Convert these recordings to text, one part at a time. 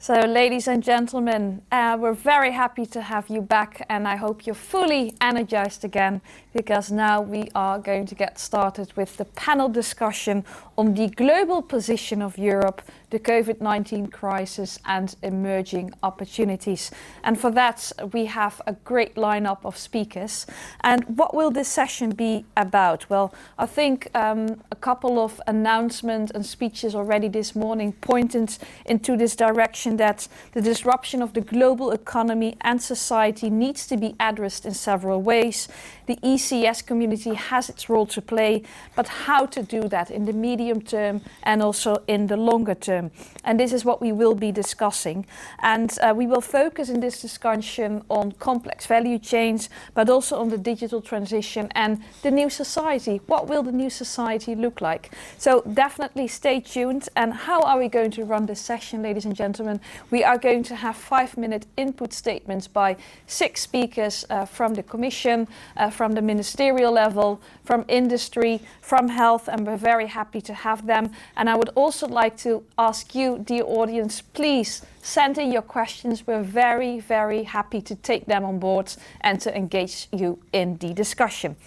So, ladies and gentlemen, we're very happy to have you back, and I hope you're fully energized again, because now we are going to get started with the panel discussion on the global position of Europe, the COVID-19 crisis and emerging opportunities. And for that, we have a great lineup of speakers. And what will this session be about? Well, I think a couple of announcements and speeches already this morning pointed into this direction, that the disruption of the global economy and society needs to be addressed in several ways. The ECS community has its role to play, but how to do that in the medium term and also in the longer term. And this is what we will be discussing. And we will focus in this discussion on complex value chains, but also on the digital transition and the new society. What will the new society look like? So definitely stay tuned. And how are we going to run this session, ladies and gentlemen? We are going to have 5-minute input statements by 6 speakers from the Commission, from the ministerial level, from industry, from health, and we're very happy to have them. And I would also like to ask you, dear audience, please send in your questions. We're very, very happy to take them on board and to engage you in the discussion.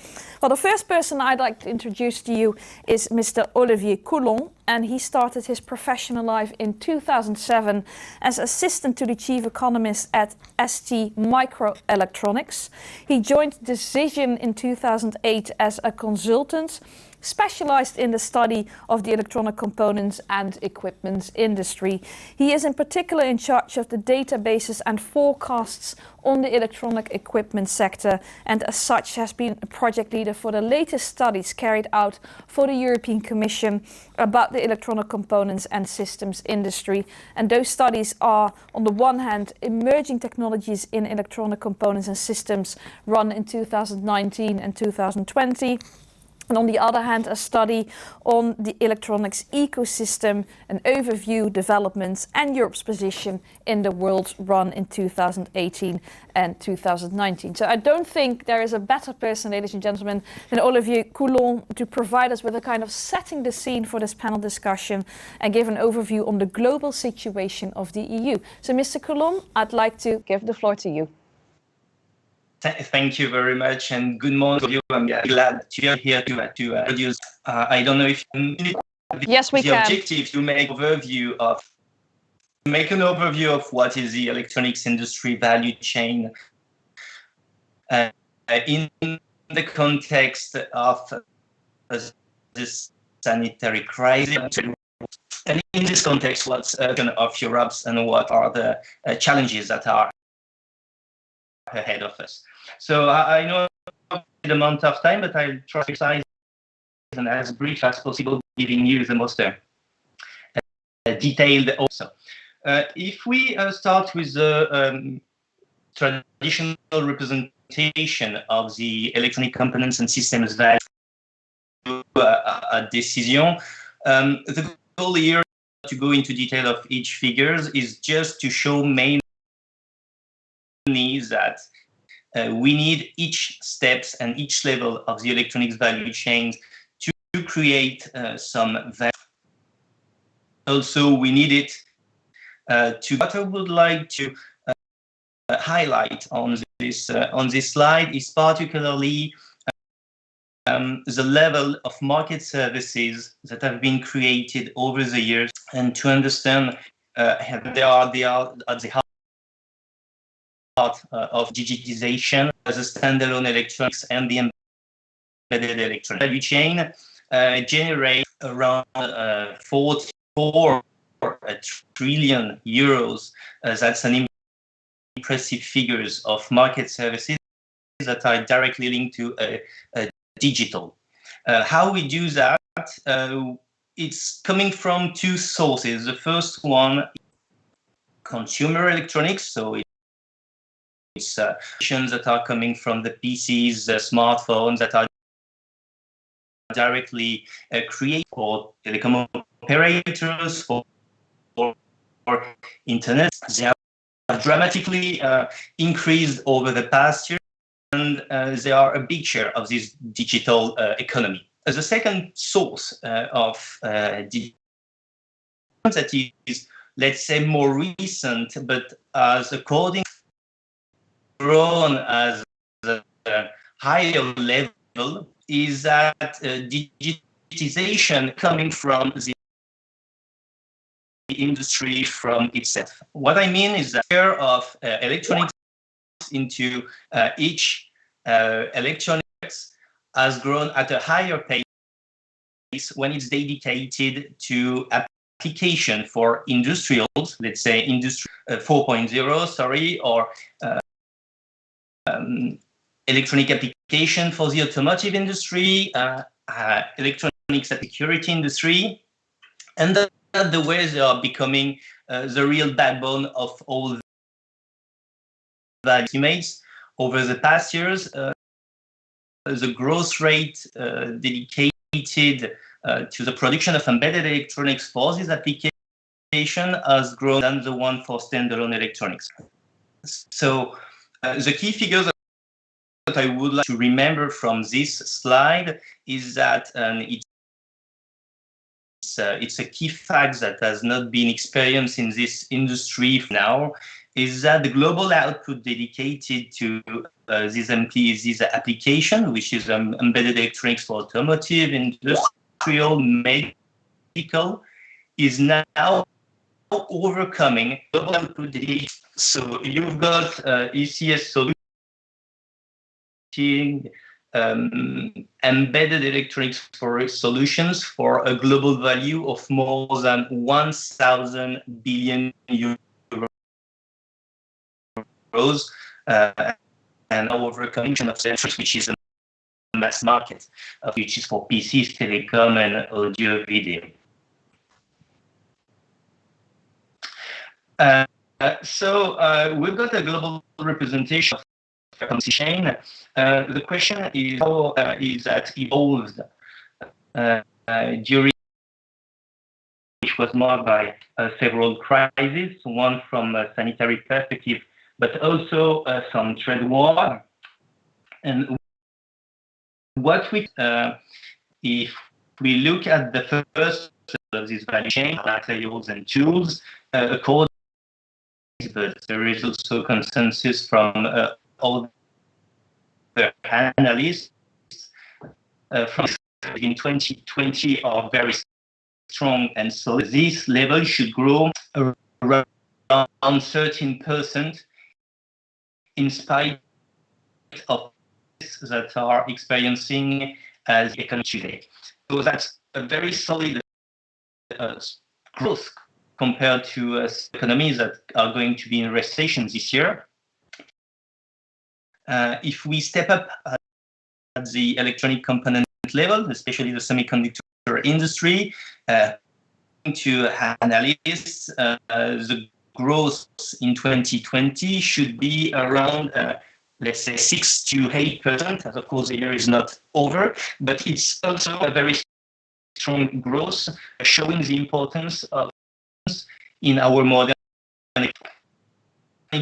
Well, the first person I'd like to introduce to you is Mr. Olivier Coulomb, and he started his professional life in 2007 as assistant to the chief economist at ST Microelectronics. He joined Decision in 2008 as a consultant, specialized in the study of the electronic components and equipment industry. He is in particular in charge of the databases and forecasts on the electronic equipment sector, and as such has been a project leader for the latest studies carried out for the European Commission about the electronic components and systems industry. And those studies are, on the one hand, emerging technologies in electronic components and systems, run in 2019 and 2020. And on the other hand, a study on the electronics ecosystem, an overview, developments and Europe's position in the world, run in 2018 and 2019. So I don't think there is a better person, ladies and gentlemen, than Olivier Coulomb to provide us with a kind of setting the scene for this panel discussion and give an overview on the global situation of the EU. So Mr. Coulomb, I'd like to give the floor to you. Thank you very much, and good morning to you. I'm glad to be here to introduce. I don't know if yes, we the can. Objective to make an overview of what is the electronics industry value chain in the context of this sanitary crisis, and in this context, what's of Europe's and what are the challenges that are ahead of us. So I know the amount of time, but I'll try to size and as brief as possible, giving you the most detailed also. If we start with the traditional representation of the electronic components and systems value decision, the goal here to go into detail of each figures is just to show mainly that we need each steps and each level of the electronics value chain to create some value. Also, we need it to. What I would like to highlight on this slide is particularly the level of market services that have been created over the years, and to understand they are at the heart of digitization as a standalone electronics and the embedded electronic value chain generate around 44 trillion euros. That's an impressive figures of market services that are directly linked to digital. How we do that? It's coming from 2 sources. The first one, consumer electronics, so it's that are coming from the PCs, the smartphones that are directly created for telecom operators, for internet. They have dramatically increased over the past year, and they are a big share of this digital economy. As a second source of that is let's say, more recent, but as according grown as a higher level, is that digitization coming from the industry from itself. What I mean is that share of electronics into each electronics has grown at a higher pace when it's dedicated to application for industrials, let's say industry 4.0, sorry, or electronic application for the automotive industry, electronics security industry, and the way they are becoming the real backbone of all the estimates over the past years. The growth rate dedicated to the production of embedded electronics for this application has grown than the one for standalone electronics. So the key figures that I would like to remember from this slide is that it's a key fact that has not been experienced in this industry now, is that the global output dedicated to this application, which is embedded electronics for automotive, industrial, medical, is now overcoming global output dedicated. So you've got ECSEL embedded electronics for solutions for a global value of more than 1,000 billion euros, and overcoming of centers, which is a mass market, which is for PCs, telecom, and audio video. So we've got a global representation of the chain. The question is how is that evolved during, which was marked by several crises, one from a sanitary perspective, but also some trade war. And what we, if we look at the first of this value chain, materials and tools, according, but there is also consensus from all the analysts from in 2020 are very strong, and so this level should grow around 13% in spite of that are experiencing as economy today. So that's a very solid growth compared to economies that are going to be in recession this year. If we step up at the electronic component level, especially the semiconductor industry, to analysts, the growth in 2020 should be around, let's say, 6 to 8%. As of course, the year is not over, but it's also a very strong growth, showing the importance of in our modern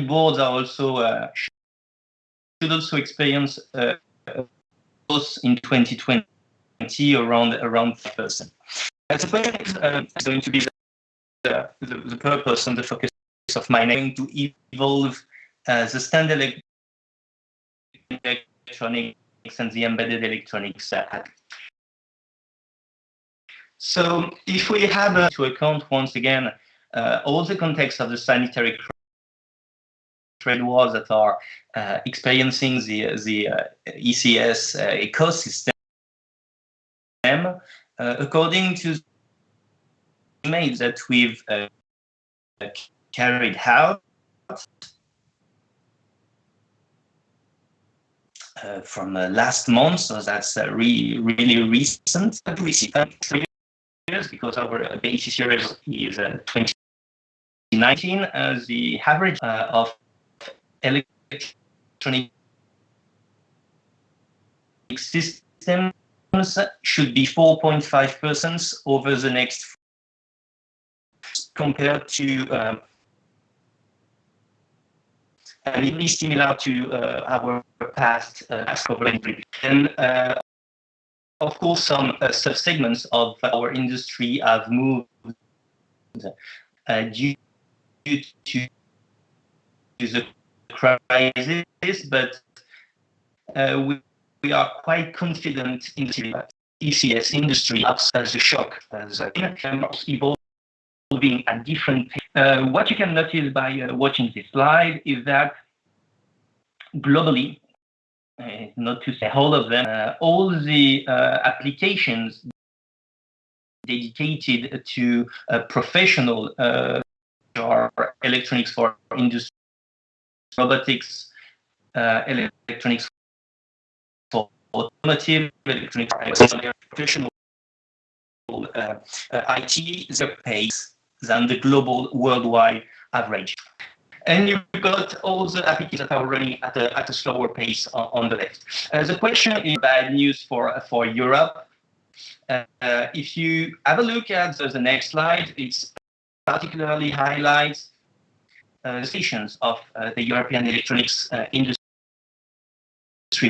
boards are also should also experience growth in 2020 around 5%. The question is going to be the purpose and the focus of my name to evolve the standard electronics and the embedded electronics. So if we have to account once again all the context of the sanitary trade wars that are experiencing the ECS ecosystem, according to the estimates that we've carried out from last month, so that's really recent, because our basis year is 2019. The average of electronic systems should be 4.5% over the next, compared to really similar to our past coverage. And of course, some sub-segments of our industry have moved due to the crisis, but we are quite confident in the ECS industry as a shock, as evolving at different pace. What you can notice by watching this slide is that globally, not to say all of them, all the applications dedicated to professional or electronics for industry, robotics, electronics for automotive, electronics for professional IT, the pace than the global worldwide average. And you've got all the applications that are running at a slower pace on the left. The question is bad news for Europe. If you have a look at the next slide, it's particularly highlights the stations of the European electronics industry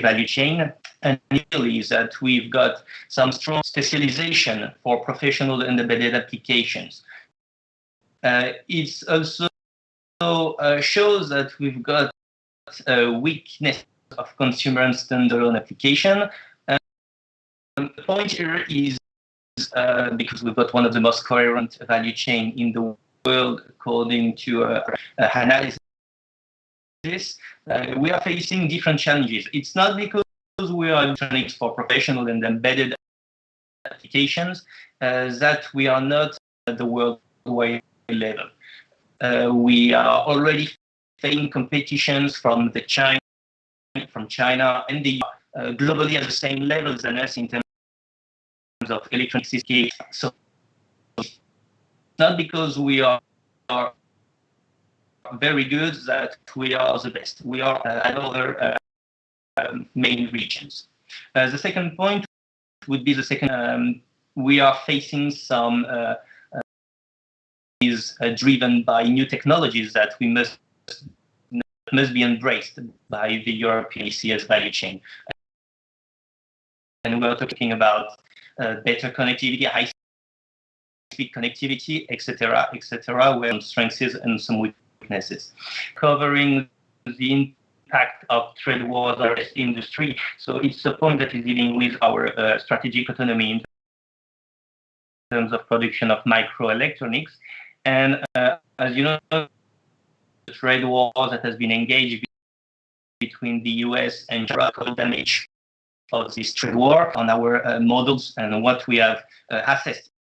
value chain, and really is that we've got some strong specialization for professional and embedded applications. It's also shows that we've got a weakness of consumer and standalone application. The point here is because we've got one of the most coherent value chain in the world according to analysis. We are facing different challenges. It's not because we are electronics for professional and embedded applications that we are not at the worldwide level. We are already facing competitions from China and the globally at the same levels than us in terms of electronics. So not because we are very good that we are the best. We are at other main regions. The second point would be the second. We are facing some is driven by new technologies that we must be embraced by the European ECS value chain. And we're talking about better connectivity, high-speed connectivity, etc., where some strengths and some weaknesses. Covering the impact of trade wars on the industry. So it's a point that is dealing with our strategic autonomy in terms of production of microelectronics. And as you know, the trade war that has been engaged between the US and China, damage of this trade war on our models and what we have assessed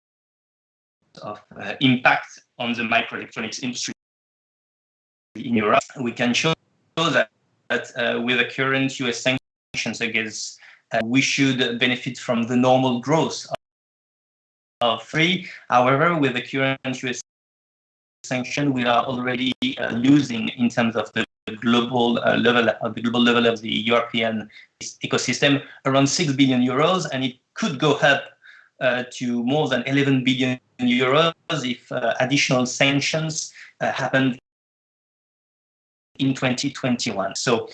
of impact on the microelectronics industry in Europe. We can show that with the current US sanctions against, we should benefit from the normal growth of free. However, with the current US sanction, we are already losing in terms of the global level of the European ecosystem around 6 billion euros, and it could go up to more than 11 billion euros if additional sanctions happen in 2021. So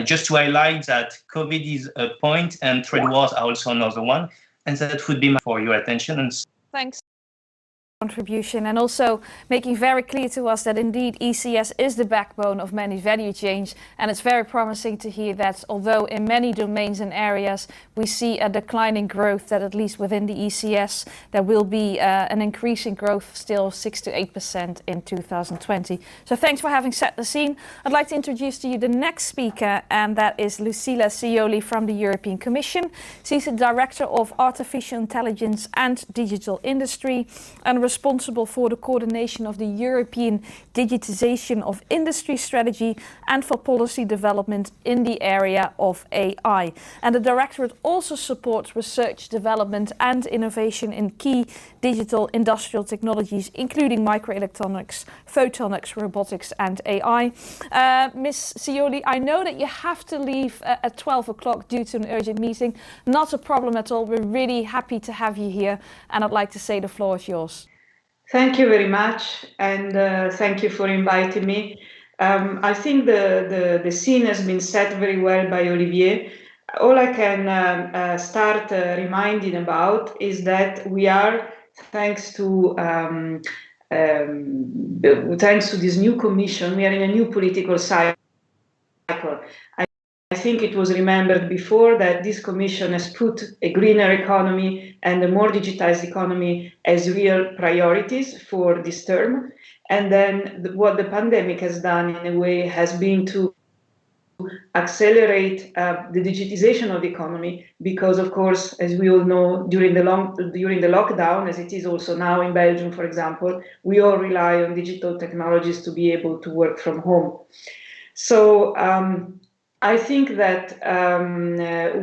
just to highlight that COVID is a point and trade wars are also another one, and that would be for your attention. And thanks. Contribution, and also making very clear to us that indeed ECS is the backbone of many value chains, and it's very promising to hear that although in many domains and areas we see a declining growth, that at least within the ECS there will be an increasing growth, still 6 to 8% in 2020. So thanks for having set the scene. I'd like to introduce to you the next speaker, and that is Lucilla Sioli from the European Commission. She's the Director of Artificial Intelligence and Digital Industry and responsible for the coordination of the European digitization of industry strategy and for policy development in the area of AI. And the Directorate also supports research, development and innovation in key digital industrial technologies, including microelectronics, photonics, robotics and AI. Ms. Sioli, I know that you have to leave at 12 o'clock due to an urgent meeting. Not a problem at all. We're really happy to have you here, and I'd like to say the floor is yours. Thank you very much, and thank you for inviting me. I think the scene has been set very well by Olivier. All I can start reminding about is that we are, thanks to thanks to this new commission, we are in a new political cycle. I think it was remembered before that this commission has put a greener economy and a more digitized economy as real priorities for this term. And then what the pandemic has done in a way has been to accelerate the digitization of the economy, because of course, as we all know, during the lockdown, as it is also now in Belgium, for example, we all rely on digital technologies to be able to work from home. So I think that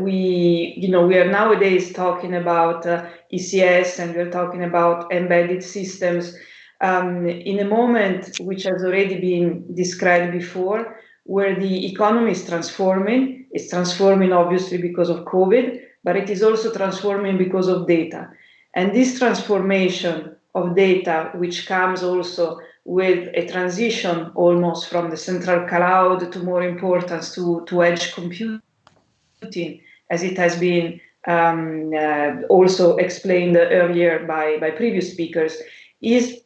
we are nowadays talking about ECS, and we're talking about embedded systems in a moment which has already been described before, where the economy is transforming. It's transforming obviously because of COVID, but it is also transforming because of data. And this transformation of data, which comes also with a transition almost from the central cloud to more importance to edge computing, as it has been also explained earlier by previous speakers, is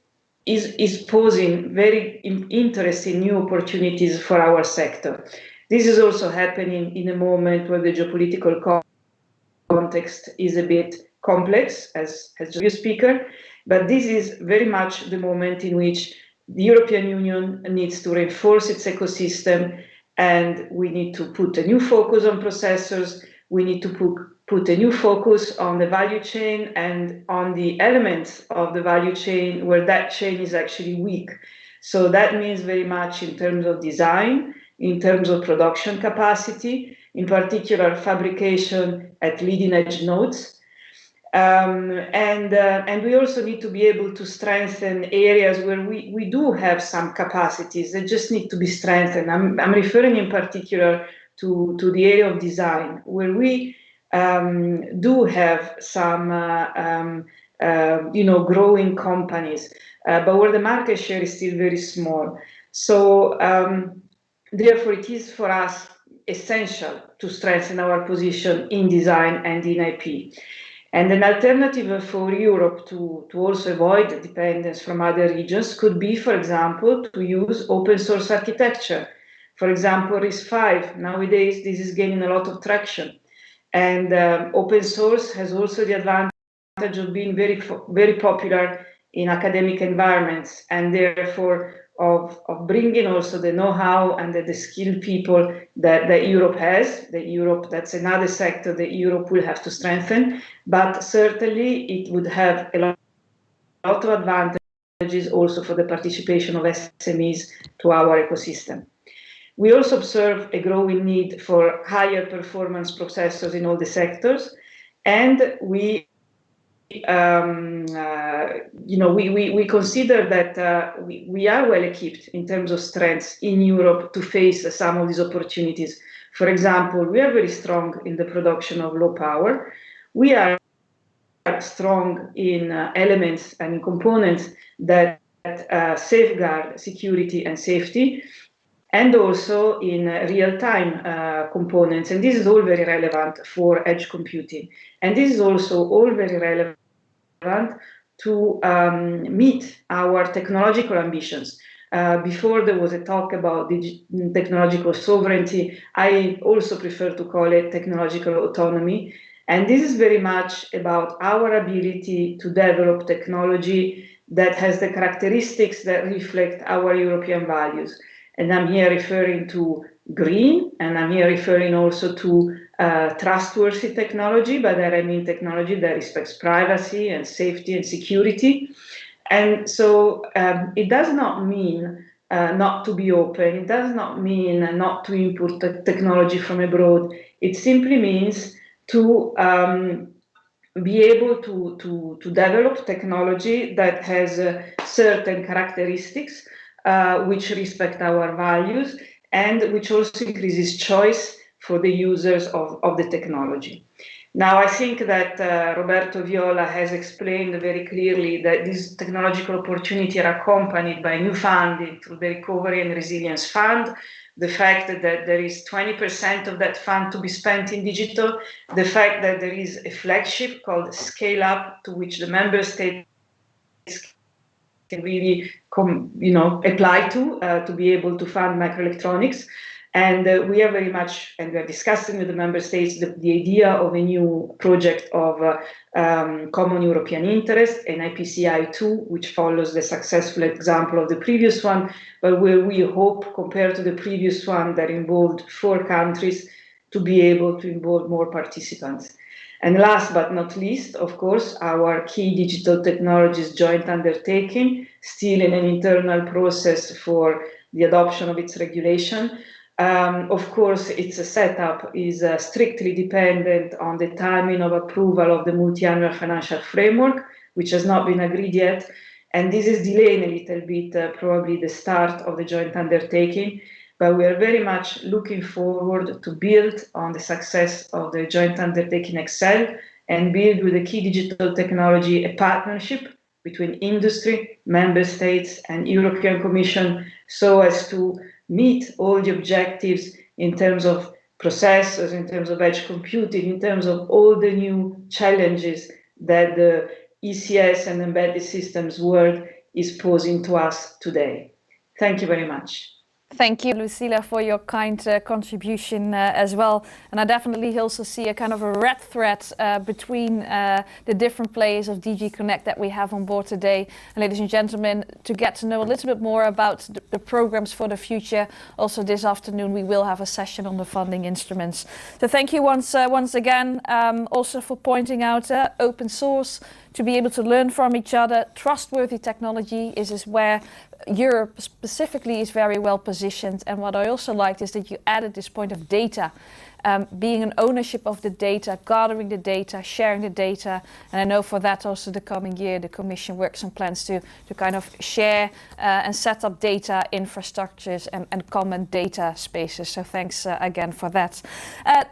posing very interesting new opportunities for our sector. This is also happening in a moment where the geopolitical context is a bit complex, as the previous speaker, but this is very much the moment in which the European Union needs to reinforce its ecosystem, and we need to put a new focus on processors. We need to put a new focus on the value chain and on the elements of the value chain where that chain is actually weak. So that means very much in terms of design, in terms of production capacity, in particular fabrication at leading edge nodes. And we also need to be able to strengthen areas where we do have some capacities that just need to be strengthened. I'm referring in particular to the area of design, where we do have some growing companies, but where the market share is still very small. So therefore it is for us essential to strengthen our position in design and in IP. And an alternative for Europe to also avoid dependence from other regions could be, for example, to use open source architecture. For example, RISC-V, nowadays this is gaining a lot of traction. And open source has also the advantage of being very, very popular in academic environments, and therefore of bringing also the know-how and the skilled people that Europe has. That's another sector that Europe will have to strengthen, but certainly it would have a lot of advantages also for the participation of SMEs to our ecosystem. We also observe a growing need for higher performance processors in all the sectors, and we consider that we are well equipped in terms of strengths in Europe to face some of these opportunities. For example, we are very strong in the production of low power. We are strong in elements and components that safeguard security and safety, and also in real-time components. And this is all very relevant for edge computing. And this is also all very relevant to meet our technological ambitions. Before there was a talk about technological sovereignty, I also prefer to call it technological autonomy. And this is very much about our ability to develop technology that has the characteristics that reflect our European values. And I'm here referring to green, and I'm here referring also to trustworthy technology, by that I mean technology that respects privacy and safety and security. And so it does not mean not to be open. It does not mean not to import technology from abroad. It simply means to be able to develop technology that has certain characteristics which respect our values and which also increases choice for the users of the technology. Now, I think that Roberto Viola has explained very clearly that these technological opportunities are accompanied by new funding through the Recovery and Resilience Fund, the fact that there is 20% of that fund to be spent in digital, the fact that there is a flagship called Scale Up, to which the member states can really apply to be able to fund microelectronics. And we are very much, and we are discussing with the member states the idea of a new project of common European interest, an IPCEI2, which follows the successful example of the previous one, but where we hope, compared to the previous one that involved 4 countries, to be able to involve more participants. And last but not least, of course, our key digital technologies joint undertaking, still in an internal process for the adoption of its regulation. Of course, its setup is strictly dependent on the timing of approval of the multi-annual financial framework, which has not been agreed yet. And this is delaying a little bit, probably the start of the joint undertaking. But we are very much looking forward to build on the success of the joint undertaking ECSEL and build with the key digital technology a partnership between industry, member states, and European Commission, so as to meet all the objectives in terms of processors, in terms of edge computing, in terms of all the new challenges that the ECS and embedded systems world is posing to us today. Thank you very much. Thank you, Lucilla, for your kind contribution as well. And I definitely also see a kind of a red thread between the different players of DG Connect that we have on board today. And ladies and gentlemen, to get to know a little bit more about the programs for the future, also this afternoon we will have a session on the funding instruments. So thank you once again, also for pointing out open source, to be able to learn from each other. Trustworthy technology is where Europe specifically is very well positioned. And what I also liked is that you added this point of data, being an ownership of the data, gathering the data, sharing the data. And I know for that also the coming year, the Commission works on plans to kind of share and set up data infrastructures and common data spaces. So thanks again for that.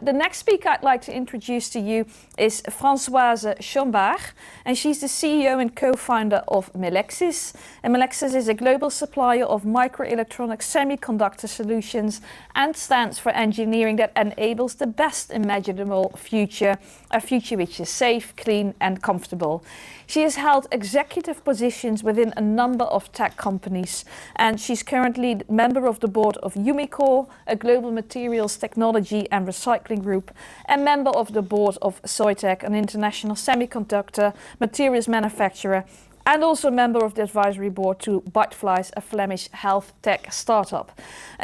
The next speaker I'd like to introduce to you is Françoise Chombar, and she's the CEO and co-founder of Melexis. And Melexis is a global supplier of microelectronic semiconductor solutions and stands for engineering that enables the best imaginable future, a future which is safe, clean and comfortable. She has held executive positions within a number of tech companies, and she's currently member of the board of Umicore, a global materials technology and recycling group, and member of the board of Soitec, an international semiconductor materials manufacturer, and also a member of the advisory board to Byteflies, a Flemish health tech startup.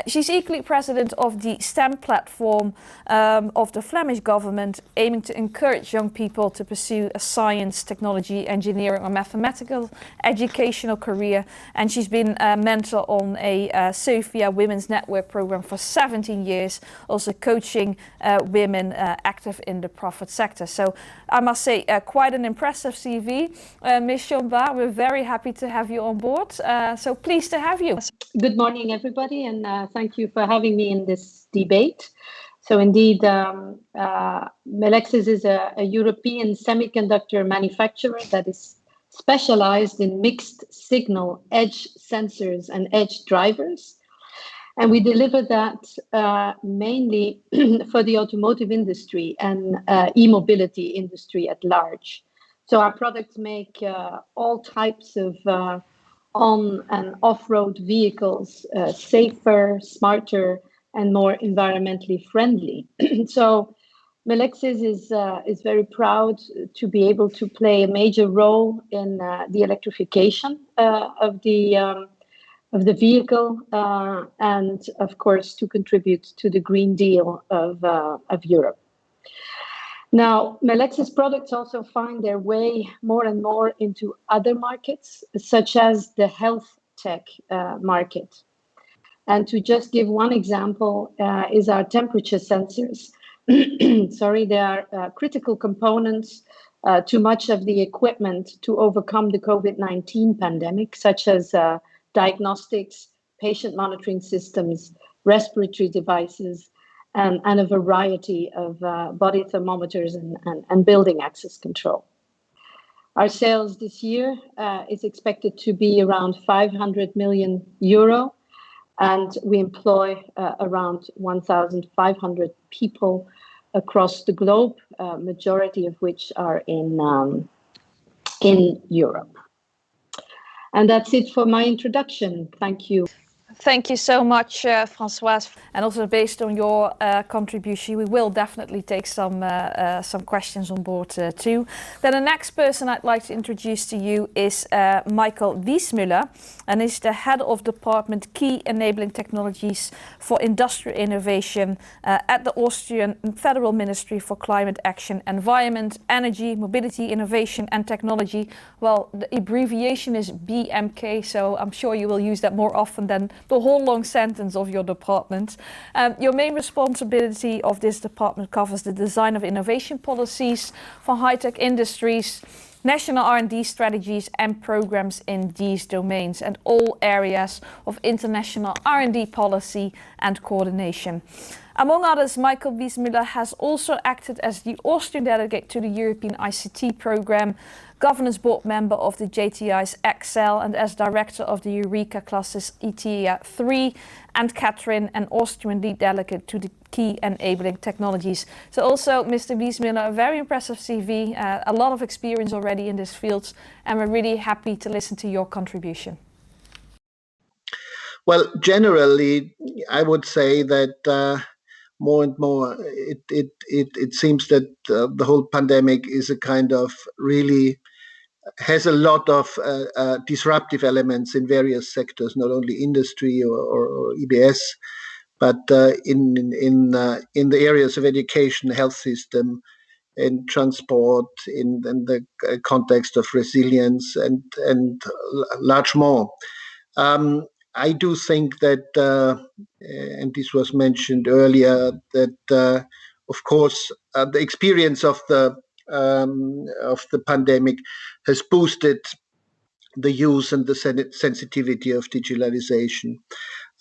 She's equally president of the STEM platform of the Flemish government, aiming to encourage young people to pursue a science, technology, engineering or mathematical educational career. And she's been a mentor on a Sophia Women's Network program for 17 years, also coaching women active in the profit sector. So I must say, quite an impressive CV. Ms. Chombar, we're very happy to have you on board. So pleased to have you. Good morning, everybody, and thank you for having me in this debate. So indeed, Melexis is a European semiconductor manufacturer that is specialized in mixed signal edge sensors and edge drivers. And we deliver that mainly for the automotive industry and e-mobility industry at large. So our products make all types of on and off-road vehicles safer, smarter, and more environmentally friendly. So Melexis is very proud to be able to play a major role in the electrification of the vehicle and, of course, to contribute to the Green Deal of Europe. Now, Melexis products also find their way more and more into other markets, such as the health tech market. And to just give one example is our temperature sensors. Sorry, they are critical components to much of the equipment to overcome the COVID-19 pandemic, such as diagnostics, patient monitoring systems, respiratory devices, and a variety of body thermometers and building access control. Our sales this year is expected to be around 500 million euro, and we employ around 1,500 people across the globe, majority of which are in Europe. And that's it for my introduction. Thank you. Thank you so much, Françoise. And also based on your contribution, we will definitely take some questions on board too. Then the next person I'd like to introduce to you is Michael Wiesmüller, and he's the head of Department Key Enabling Technologies for Industrial Innovation at the Austrian Federal Ministry for Climate Action, Environment, Energy, Mobility, Innovation and Technology. Well, the abbreviation is BMK, so I'm sure you will use that more often than the whole long sentence of your department. Your main responsibility of this department covers the design of innovation policies for high-tech industries, national R&D strategies and programs in these domains, and all areas of international R&D policy and coordination. Among others, Michael Wiesmüller has also acted as the Austrian delegate to the European ICT Programme, governance board member of the JTI's ECSEL, and as director of the EUREKA classes ETA 3, and Catherine, an Austrian lead delegate to the Key Enabling Technologies. So also, Mr. Wiesmüller, a very impressive CV, a lot of experience already in this field, and we're really happy to listen to your contribution. Well, generally, I would say that more and more, it seems that the whole pandemic is a kind of really has a lot of disruptive elements in various sectors, not only industry or EBS, but in the areas of education, health system, in transport, in the context of resilience, and large more. I do think that, and this was mentioned earlier, that of course the experience of the pandemic has boosted the use and the sensitivity of digitalization.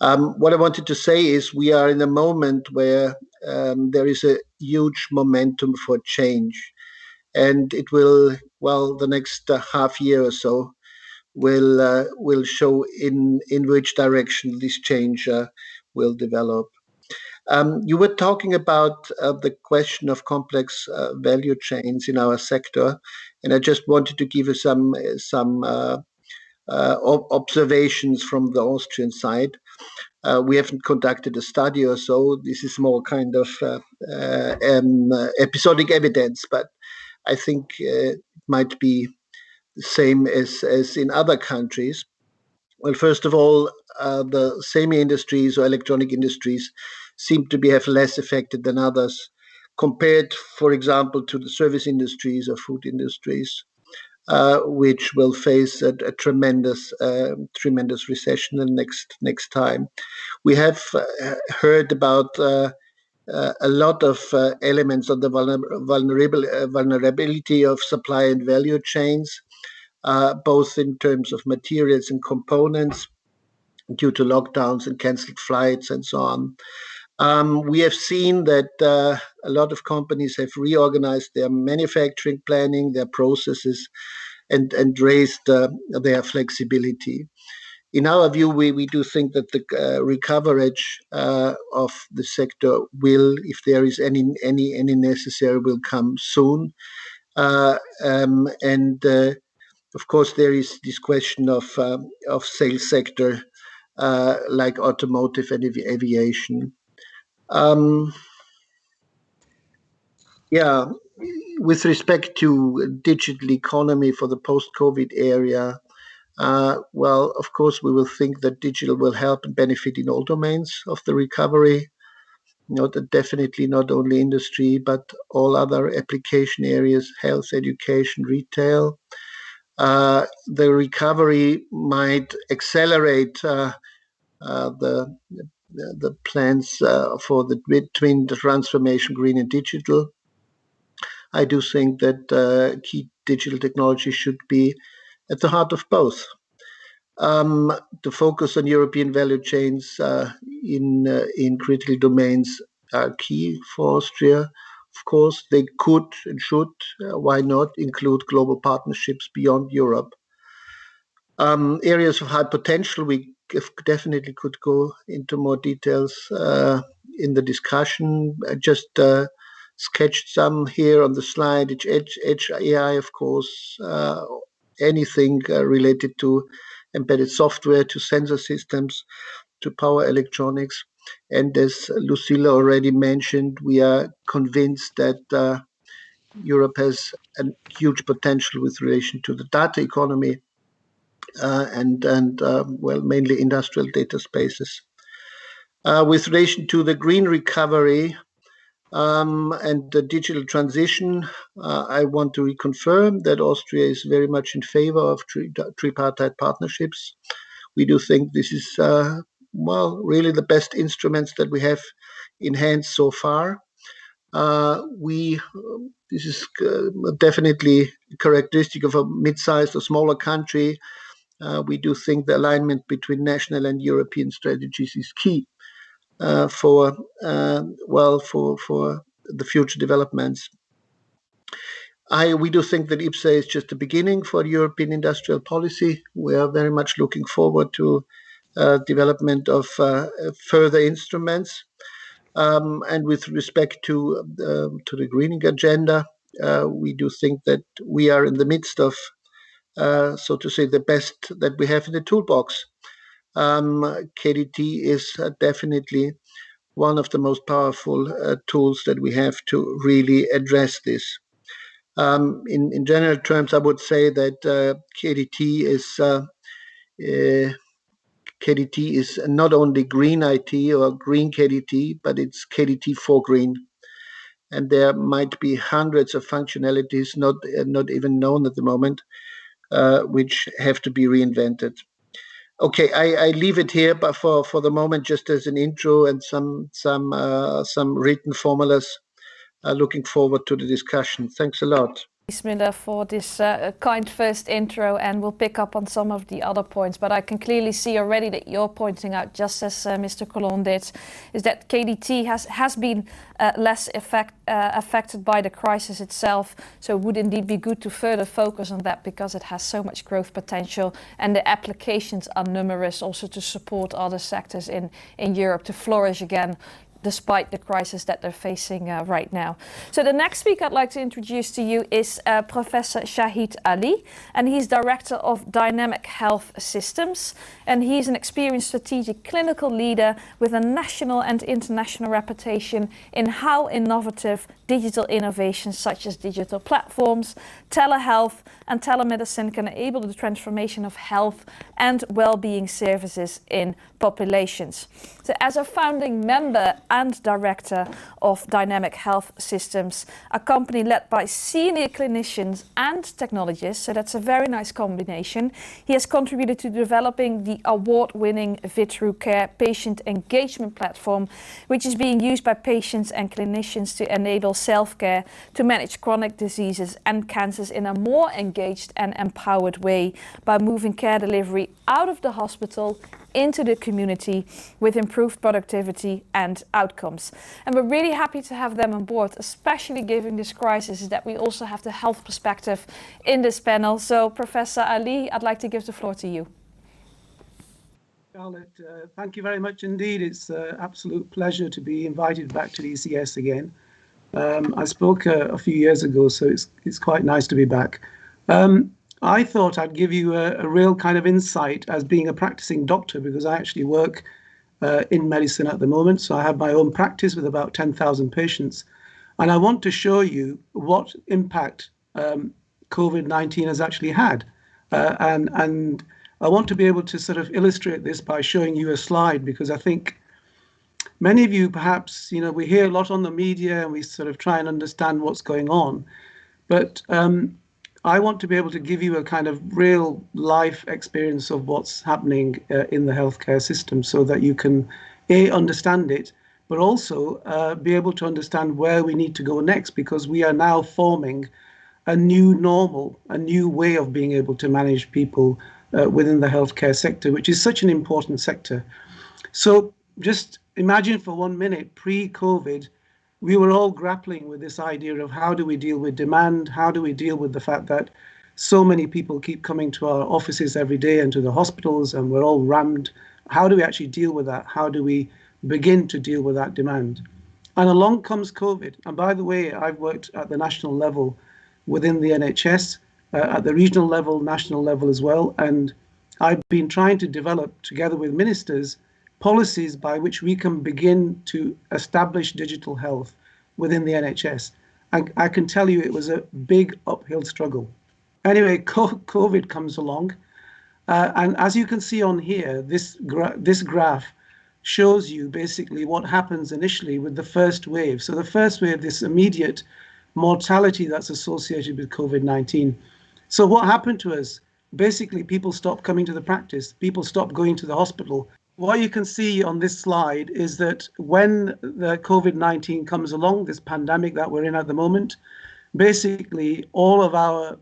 What I wanted to say is we are in a moment where there is a huge momentum for change, and it will, well, the next half year or so will show in which direction this change will develop. You were talking about the question of complex value chains in our sector, and I just wanted to give you some observations from the Austrian side. We haven't conducted a study or so. This is more kind of episodic evidence, but I think it might be the same as in other countries. Well, first of all, the semi-industries or electronic industries seem to have less affected than others, compared, for example, to the service industries or food industries, which will face a tremendous recession the next time. We have heard about a lot of elements of the vulnerability of supply and value chains, both in terms of materials and components due to lockdowns and cancelled flights and so on. We have seen that a lot of companies have reorganized their manufacturing planning, their processes, and raised their flexibility. In our view, we do think that the recovery of the sector will, if there is any necessary, will come soon. Of course, there is this question of sales sector, like automotive and aviation. With respect to digital economy for the post-COVID area, well, of course, we will think that digital will help and benefit in all domains of the recovery. Definitely not only industry, but all other application areas, health, education, retail. The recovery might accelerate the plans for the between the transformation, green and digital. I do think that key digital technology should be at the heart of both. The focus on European value chains in critical domains are key for Austria. Of course, they could and should, why not, include global partnerships beyond Europe. Areas of high potential, we definitely could go into more details in the discussion. I just sketched some here on the slide. Edge AI, of course, anything related to embedded software to sensor systems to power electronics. And as Lucilla already mentioned, we are convinced that Europe has a huge potential with relation to the data economy and mainly industrial data spaces. With relation to the green recovery and the digital transition, I want to reconfirm that Austria is very much in favor of tripartite partnerships. We do think this is, really the best instruments that we have in hand so far. This is definitely characteristic of a mid-sized or smaller country. We do think the alignment between national and European strategies is key for the future developments. We do think that IPSA is just the beginning for European industrial policy. We are very much looking forward to development of further instruments. And with respect to the greening agenda, we do think that we are in the midst of, so to say, the best that we have in the toolbox. KDT is definitely one of the most powerful tools that we have to really address this. In general terms, I would say that KDT is not only green IT or green KDT, but it's KDT for green. And there might be hundreds of functionalities not even known at the moment, which have to be reinvented. Okay, I leave it here, but for the moment, just as an intro and some written formulas. Looking forward to the discussion. Thanks a lot. Wiesmüller for this kind first intro, and we'll pick up on some of the other points. But I can clearly see already that you're pointing out, just as Mr. Coulon did, is that KDT has been less affected by the crisis itself. So it would indeed be good to further focus on that because it has so much growth potential, and the applications are numerous also to support other sectors in Europe to flourish again, despite the crisis that they're facing right now. So the next speaker I'd like to introduce to you is Professor Shahid Ali, and he's Director of Dynamic Health Systems, and he's an experienced strategic clinical leader with a national and international reputation in how innovative digital innovations such as digital platforms, telehealth and telemedicine can enable the transformation of health and well-being services in populations. So as a founding member and director of Dynamic Health Systems, a company led by senior clinicians and technologists, so that's a very nice combination, he has contributed to developing the award-winning VitruCare patient engagement platform, which is being used by patients and clinicians to enable self-care to manage chronic diseases and cancers in a more engaged and empowered way by moving care delivery out of the hospital into the community with improved productivity and outcomes. And we're really happy to have them on board, especially given this crisis, is that we also have the health perspective in this panel. So Professor Ali, I'd like to give the floor to you. Charlotte, thank you very much indeed. It's an absolute pleasure to be invited back to the ECS again. I spoke a few years ago, so it's quite nice to be back. I thought I'd give you a real kind of insight as being a practicing doctor, because I actually work in medicine at the moment. So I have my own practice with about 10,000 patients. And I want to show you what impact COVID-19 has actually had. And I want to be able to sort of illustrate this by showing you a slide, because I think many of you perhaps, we hear a lot on the media and we sort of try and understand what's going on. But I want to be able to give you a kind of real life experience of what's happening in the healthcare system, so that you can understand it, but also be able to understand where we need to go next, because we are now forming a new normal, a new way of being able to manage people within the healthcare sector, which is such an important sector. So just imagine for 1 minute, pre-COVID, we were all grappling with this idea of how do we deal with demand? How do we deal with the fact that so many people keep coming to our offices every day and to the hospitals, and we're all rammed? How do we actually deal with that? How do we begin to deal with that demand? And along comes COVID. And by the way, I've worked at the national level within the NHS, at the regional level, national level as well. And I've been trying to develop, together with ministers, policies by which we can begin to establish digital health within the NHS. I can tell you it was a big uphill struggle. Anyway, COVID comes along. And as you can see on here, this graph shows you basically what happens initially with the first wave. So the first wave, this immediate mortality that's associated with COVID-19. So what happened to us? Basically, people stopped coming to the practice. People stopped going to the hospital. What you can see on this slide is that when the COVID-19 comes along, this pandemic that we're in at the moment, basically all of our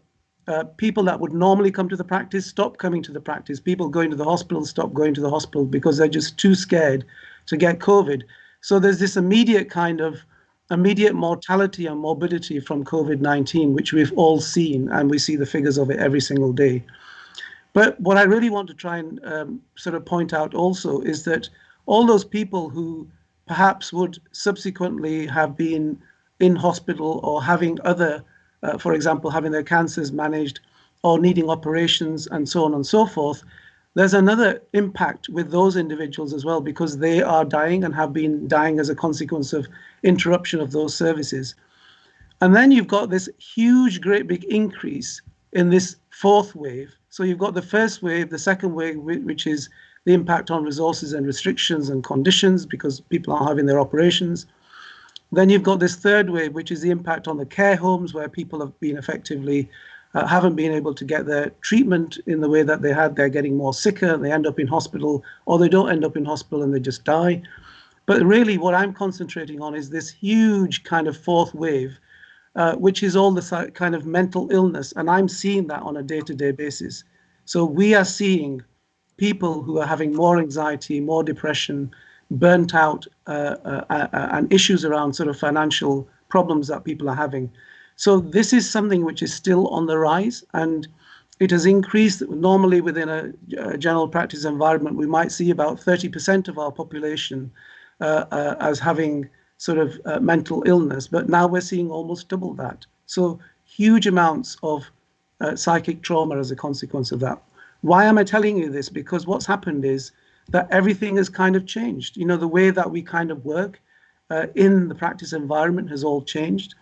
people that would normally come to the practice stop coming to the practice. People going to the hospital stop going to the hospital because they're just too scared to get COVID. So there's this immediate mortality and morbidity from COVID-19, which we've all seen, and we see the figures of it every single day. But what I really want to try and sort of point out also is that all those people who perhaps would subsequently have been in hospital or having other, for example, having their cancers managed or needing operations and so on and so forth, there's another impact with those individuals as well, because they are dying and have been dying as a consequence of interruption of those services. And then you've got this huge, great big increase in this fourth wave. So you've got the first wave, the second wave, which is the impact on resources and restrictions and conditions because people are having their operations. Then you've got this third wave, which is the impact on the care homes, where people have been effectively haven't been able to get their treatment in the way that they had. They're getting more sicker, they end up in hospital, or they don't end up in hospital and they just die. But really what I'm concentrating on is this huge kind of fourth wave, which is all the kind of mental illness. And I'm seeing that on a day-to-day basis. So we are seeing people who are having more anxiety, more depression, burnt out, and issues around sort of financial problems that people are having. So this is something which is still on the rise, and it has increased. Normally within a general practice environment, we might see about 30% of our population as having sort of mental illness, but now we're seeing almost double that. So huge amounts of psychic trauma as a consequence of that. Why am I telling you this? Because what's happened is that everything has kind of changed. You know, the way that we kind of work in the practice environment has all changed.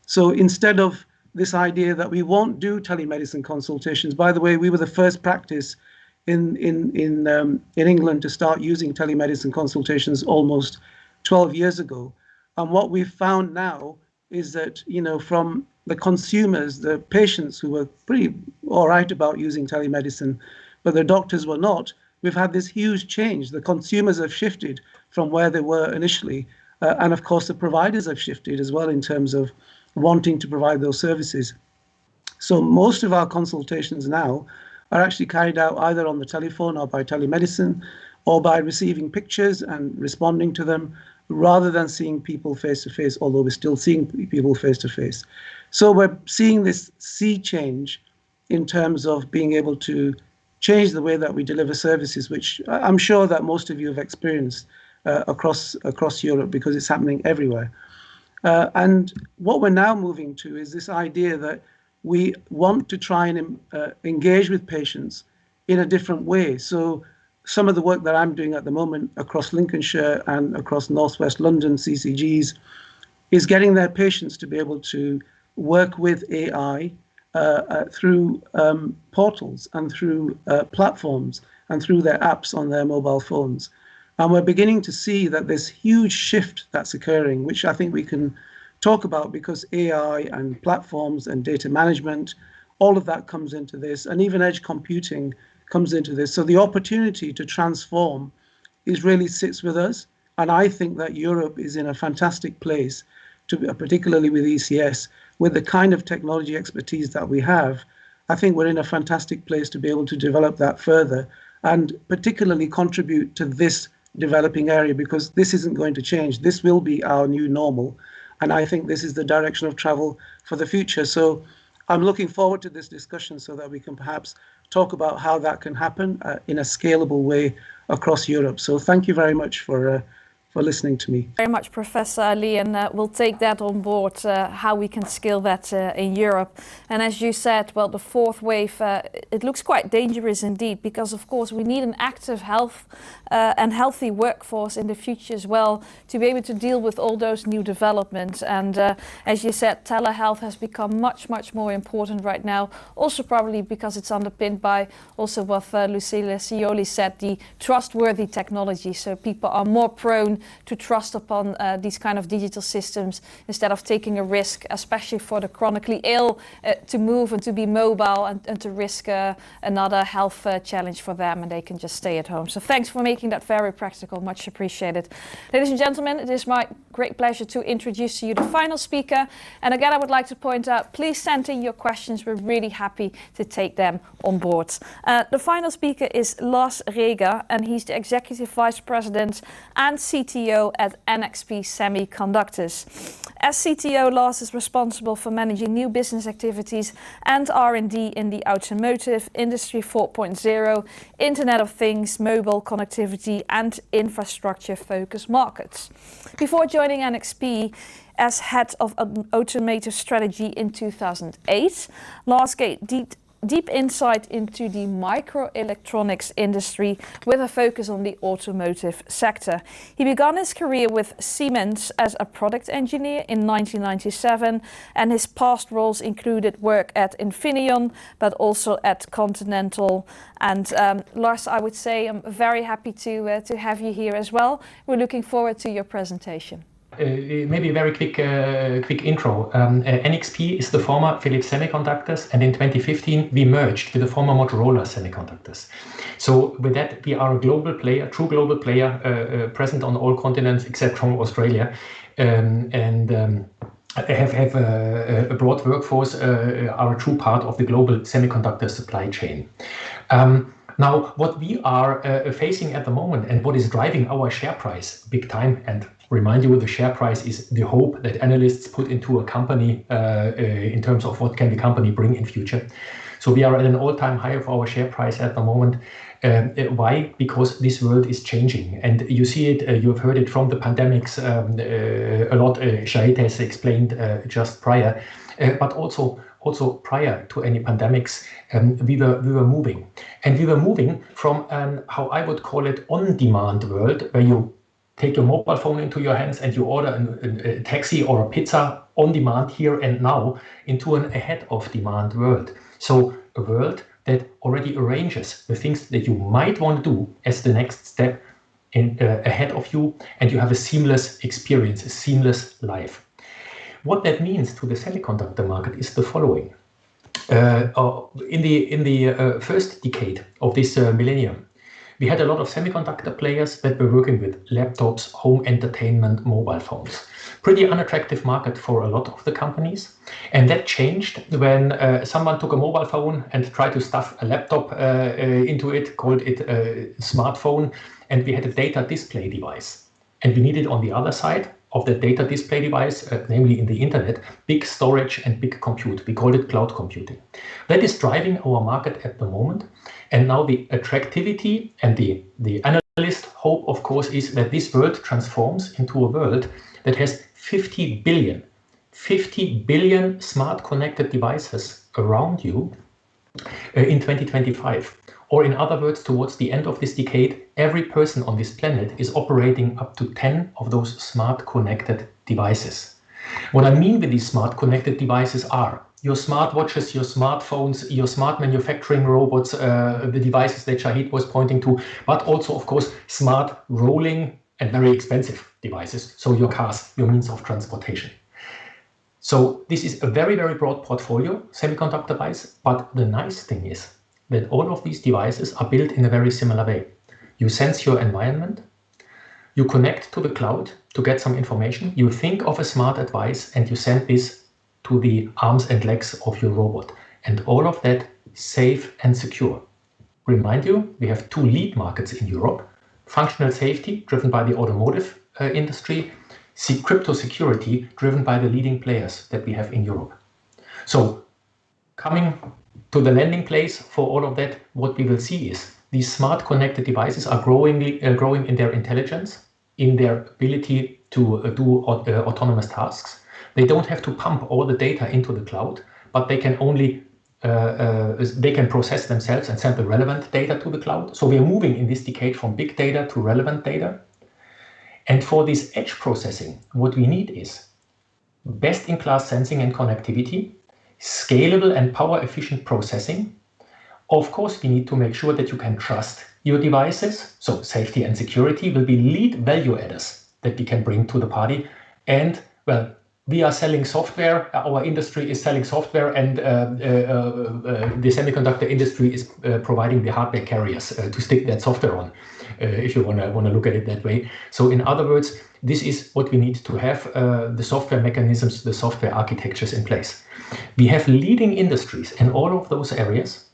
So instead of this idea that we won't do telemedicine consultations, by the way, we were the first practice in England to start using telemedicine consultations almost 12 years ago. And what we've found now is that, you know, from the consumers, the patients who were pretty all right about using telemedicine, but the doctors were not, we've had this huge change. The consumers have shifted from where they were initially. And of course, the providers have shifted as well in terms of wanting to provide those services. So most of our consultations now are actually carried out either on the telephone or by telemedicine, or by receiving pictures and responding to them, rather than seeing people face to face, although we're still seeing people face to face. So we're seeing this sea change in terms of being able to change the way that we deliver services, which I'm sure that most of you have experienced across Europe, because it's happening everywhere. And what we're now moving to is this idea that we want to try and engage with patients in a different way. So some of the work that I'm doing at the moment across Lincolnshire and across Northwest London CCGs is getting their patients to be able to work with AI through portals and through platforms and through their apps on their mobile phones. And we're beginning to see that this huge shift that's occurring, which I think we can talk about, because AI and platforms and data management, all of that comes into this, and even edge computing comes into this. So the opportunity to transform really sits with us. And I think that Europe is in a fantastic place, particularly with ECS, with the kind of technology expertise that we have. I think we're in a fantastic place to be able to develop that further, and particularly contribute to this developing area, because this isn't going to change. This will be our new normal. And I think this is the direction of travel for the future. So I'm looking forward to this discussion so that we can perhaps talk about how that can happen in a scalable way across Europe. So thank you very much for for listening to me. Very much, Professor Ali, and we'll take that on board, how we can scale that in Europe. And as you said, well, the fourth wave, it looks quite dangerous indeed, because of course we need an active and healthy workforce in the future as well to be able to deal with all those new developments. And as you said, telehealth has become much, much more important right now, also probably because it's underpinned by also what Lucilla Sioli said, the trustworthy technology. So people are more prone to trust upon these kind of digital systems instead of taking a risk, especially for the chronically ill, to move and to be mobile and to risk another health challenge for them, and they can just stay at home. So thanks for making that very practical, much appreciated. Ladies and gentlemen, it is my great pleasure to introduce to you the final speaker. And again, I would like to point out, please send in your questions. We're really happy to take them on board. The final speaker is Lars Reger, and he's the Executive Vice President and CTO at NXP Semiconductors. As CTO, Lars is responsible for managing new business activities and R&D in the automotive, Industry 4.0, Internet of Things, mobile connectivity and infrastructure-focused markets. Before joining NXP as head of automotive strategy in 2008, Lars gained deep insight into the microelectronics industry with a focus on the automotive sector. He began his career with Siemens as a product engineer in 1997, and his past roles included work at Infineon, but also at Continental. And Lars, I would say I'm very happy to have you here as well. We're looking forward to your presentation. Maybe a very quick intro. NXP is the former Philips Semiconductors, and in 2015 we merged with the former Motorola Semiconductors. So with that, we are a global player, true global player, present on all continents except from Australia, and have a broad workforce, are a true part of the global semiconductor supply chain. Now, what we are facing at the moment and what is driving our share price big time, and remind you, the share price is the hope that analysts put into a company in terms of what can the company bring in future. So we are at an all-time high of our share price at the moment. Why? Because this world is changing, and you see it, you have heard it from the pandemics a lot. Shahid has explained just prior, but also prior to any pandemics, we were moving, and we were moving from how I would call it on-demand world, where you take your mobile phone into your hands and you order a taxi or a pizza on demand here and now, into an ahead of demand world. So a world that already arranges the things that you might want to do as the next step ahead of you, and you have a seamless experience, a seamless life. What that means to the semiconductor market is the following. In the first decade of this millennium, we had a lot of semiconductor players that were working with laptops, home entertainment, mobile phones. Pretty unattractive market for a lot of the companies. And that changed when someone took a mobile phone and tried to stuff a laptop into it, called it a smartphone, and we had a data display device. And we needed on the other side of the data display device, namely in the internet, big storage and big compute. We called it cloud computing. That is driving our market at the moment. And now the attractivity and the analyst hope, of course, is that this world transforms into a world that has 50 billion smart connected devices around you in 2025. Or in other words, towards the end of this decade, every person on this planet is operating up to 10 of those smart connected devices. What I mean with these smart connected devices are your smartwatches, your smartphones, your smart manufacturing robots, the devices that Shahid was pointing to, but also, of course, smart rolling and very expensive devices. So your cars, your means of transportation. So this is a very, very broad portfolio, semiconductor device. But the nice thing is that all of these devices are built in a very similar way. You sense your environment, you connect to the cloud to get some information, you think of a smart device, and you send this to the arms and legs of your robot. And all of that safe and secure. Remind you, we have two lead markets in Europe: functional safety, driven by the automotive industry, crypto security, driven by the leading players that we have in Europe. So coming to the landing place for all of that, what we will see is these smart connected devices are growing in their intelligence, in their ability to do autonomous tasks. They don't have to pump all the data into the cloud, but they can only they can process themselves and send the relevant data to the cloud. So we are moving in this decade from big data to relevant data. And for this edge processing, what we need is best-in-class sensing and connectivity, scalable and power-efficient processing. Of course, we need to make sure that you can trust your devices. So safety and security will be lead value adders that we can bring to the party. And well, we are selling software, our industry is selling software, and the semiconductor industry is providing the hardware carriers to stick that software on, if you want to look at it that way. So in other words, this is what we need to have, the software mechanisms, the software architectures in place. We have leading industries in all of those areas,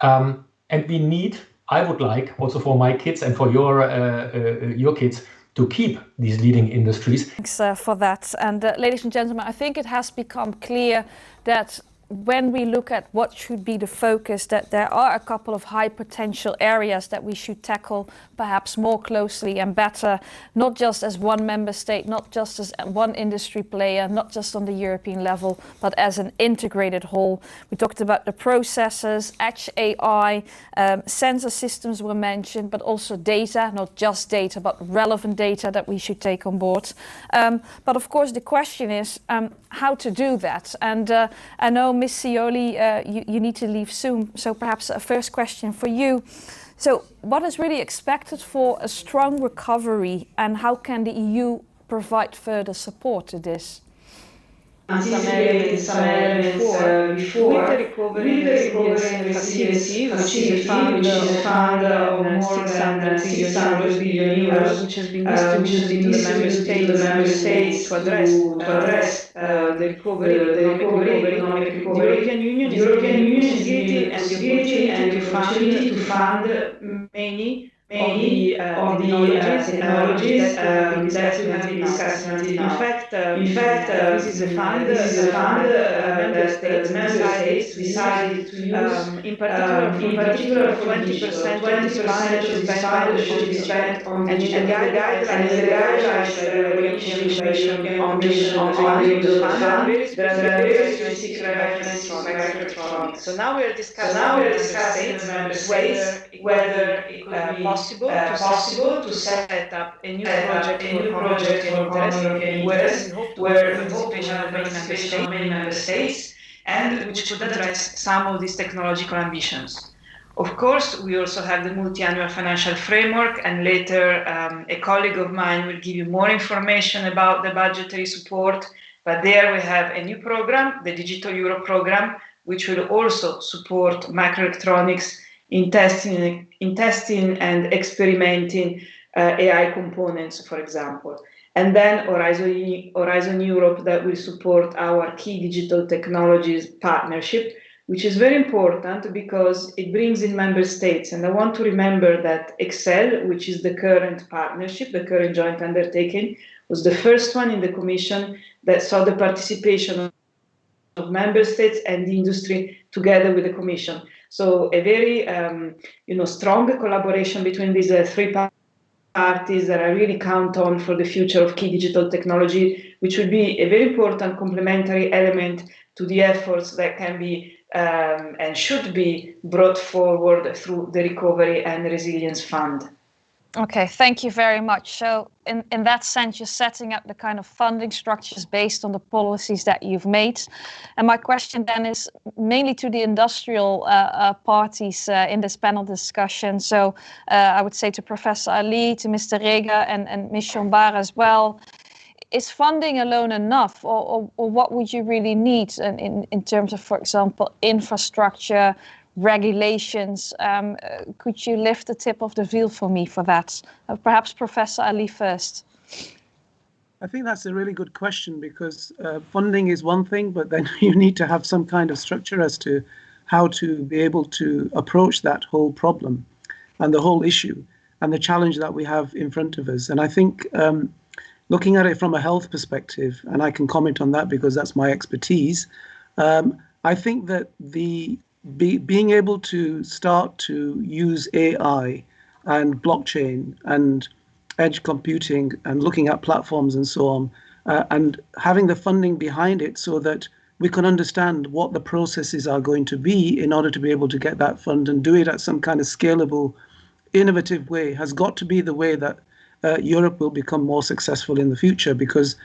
and we need, I would like, also for my kids and for your kids, to keep these leading industries. Thanks for that. And ladies and gentlemen, I think it has become clear that when we look at what should be the focus, that there are a couple of high potential areas that we should tackle perhaps more closely and better, not just as one member state, not just as one industry player, not just on the European level, but as an integrated whole. We talked about the processors, edge AI, sensor systems were mentioned, but also data, not just data, but relevant data that we should take on board. But of course, the question is how to do that. And I know, Ms. Sioli, you need to leave soon, so perhaps a first question for you. So what is really expected for a strong recovery, and how can the EU provide further support to this? Some elements before. With the Recovery and Resiliency Facility, which is a fund of more than 600 billion euros, which has been distributed to the member states to address the recovery, economic recovery. The European Union is given the possibility and the opportunity to fund many of the technologies that we have been discussing until now. In fact, this is a fund that the member states decided to use, in particular for 20% of the fund should be spent on digital. And the guidelines that were initially mentioned on the fund, there are very specific references to microelectronics. So now we are discussing with member states whether it could be possible to set up a new project for common European interest, where we hope to have participation of many member states, and which could address some of these technological ambitions. Of course, we also have the multi-annual financial framework, and later a colleague of mine will give you more information about the budgetary support. But there we have a new program, the Digital Europe program, which will also support microelectronics in testing and experimenting AI components, for example. And then Horizon Europe, that will support our key digital technologies partnership, which is very important because it brings in member states. And I want to remember that ECSEL, which is the current partnership, the current joint undertaking, was the first one in the Commission that saw the participation of member states and the industry together with the Commission. So a very strong collaboration between these three parties that I really count on for the future of key digital technology, which will be a very important complementary element to the efforts that can be and should be brought forward through the Recovery and Resilience Fund. Okay, thank you very much. So in that sense, you're setting up the kind of funding structures based on the policies that you've made. And my question then is mainly to the industrial parties in this panel discussion. So I would say to Professor Ali, to Mr. Rega and Ms. Chombar as well. Is funding alone enough, or what would you really need in terms of, for example, infrastructure, regulations? Could you lift the tip of the veil for me for that? Perhaps Professor Ali first. I think that's a really good question, because funding is one thing, but then you need to have some kind of structure as to how to be able to approach that whole problem and the whole issue and the challenge that we have in front of us. And I think looking at it from a health perspective, and I can comment on that because that's my expertise, I think that being able to start to use AI and blockchain and edge computing and looking at platforms and so on, and having the funding behind it so that we can understand what the processes are going to be in order to be able to get that fund and do it at some kind of scalable, innovative way has got to be the way that Europe will become more successful in the future, because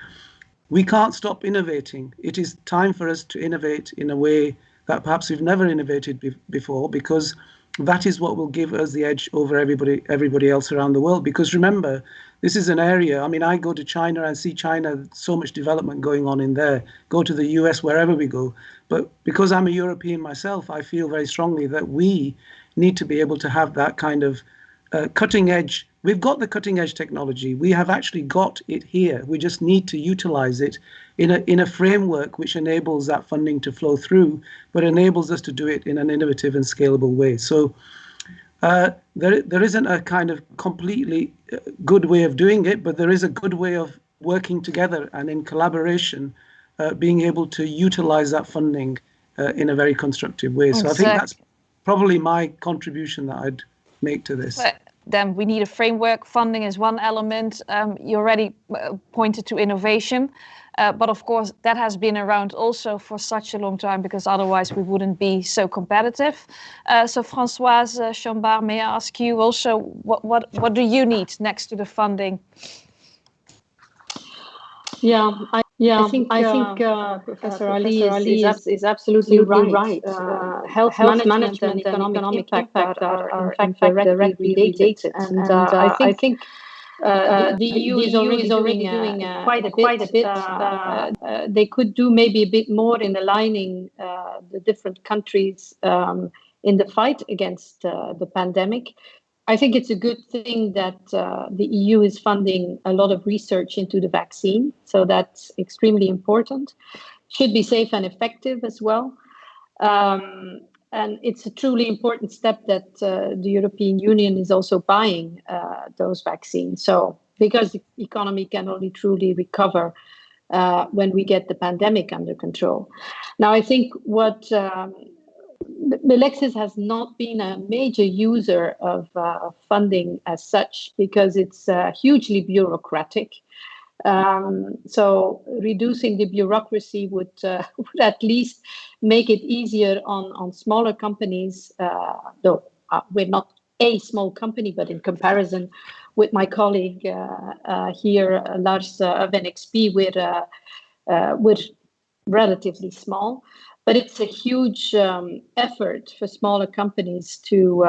we can't stop innovating. It is time for us to innovate in a way that perhaps we've never innovated before, because that is what will give us the edge over everybody else around the world. Because remember, this is an area, I mean, I go to China and see China, so much development going on in there, go to the US, wherever we go. But because I'm a European myself, I feel very strongly that we need to be able to have that kind of cutting edge. We've got the cutting edge technology. We have actually got it here. We just need to utilize it in a framework which enables that funding to flow through, but enables us to do it in an innovative and scalable way. So there isn't a kind of completely good way of doing it, but there is a good way of working together and in collaboration, being able to utilize that funding in a very constructive way. So I think that's probably my contribution that I'd make to this. But then we need a framework. Funding is one element. You already pointed to innovation. But of course, that has been around also for such a long time, because otherwise we wouldn't be so competitive. So Françoise Chombar, may I ask you also, what do you need next to the funding? I think Professor Ali is absolutely right. Health management and economic impact are in fact directly related. And I think the EU is already doing quite a bit. They could do maybe a bit more in aligning the different countries in the fight against the pandemic. I think it's a good thing that the EU is funding a lot of research into the vaccine. So that's extremely important. Should be safe and effective as well. And it's a truly important step that the European Union is also buying those vaccines. So because the economy can only truly recover when we get the pandemic under control. Now, I think what Melexis has not been a major user of funding as such, because it's hugely bureaucratic. So reducing the bureaucracy would at least make it easier on smaller companies, though we're not a small company, but in comparison with my colleague here, Lars of NXP, we're relatively small. But it's a huge effort for smaller companies to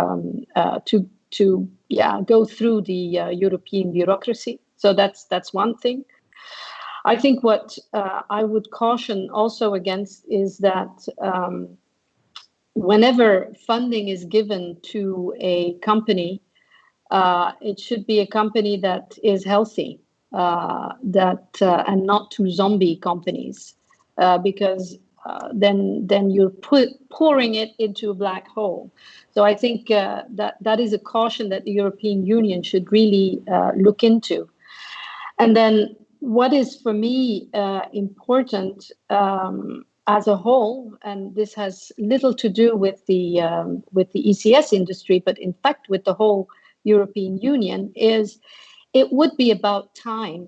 go through the European bureaucracy. So that's one thing. I think what I would caution also against is that whenever funding is given to a company, it should be a company that is healthy, and not to zombie companies, because then you're pouring it into a black hole. So I think that is a caution that the European Union should really look into. And then what is for me important as a whole, and this has little to do with the ECS industry, but in fact with the whole European Union, is it would be about time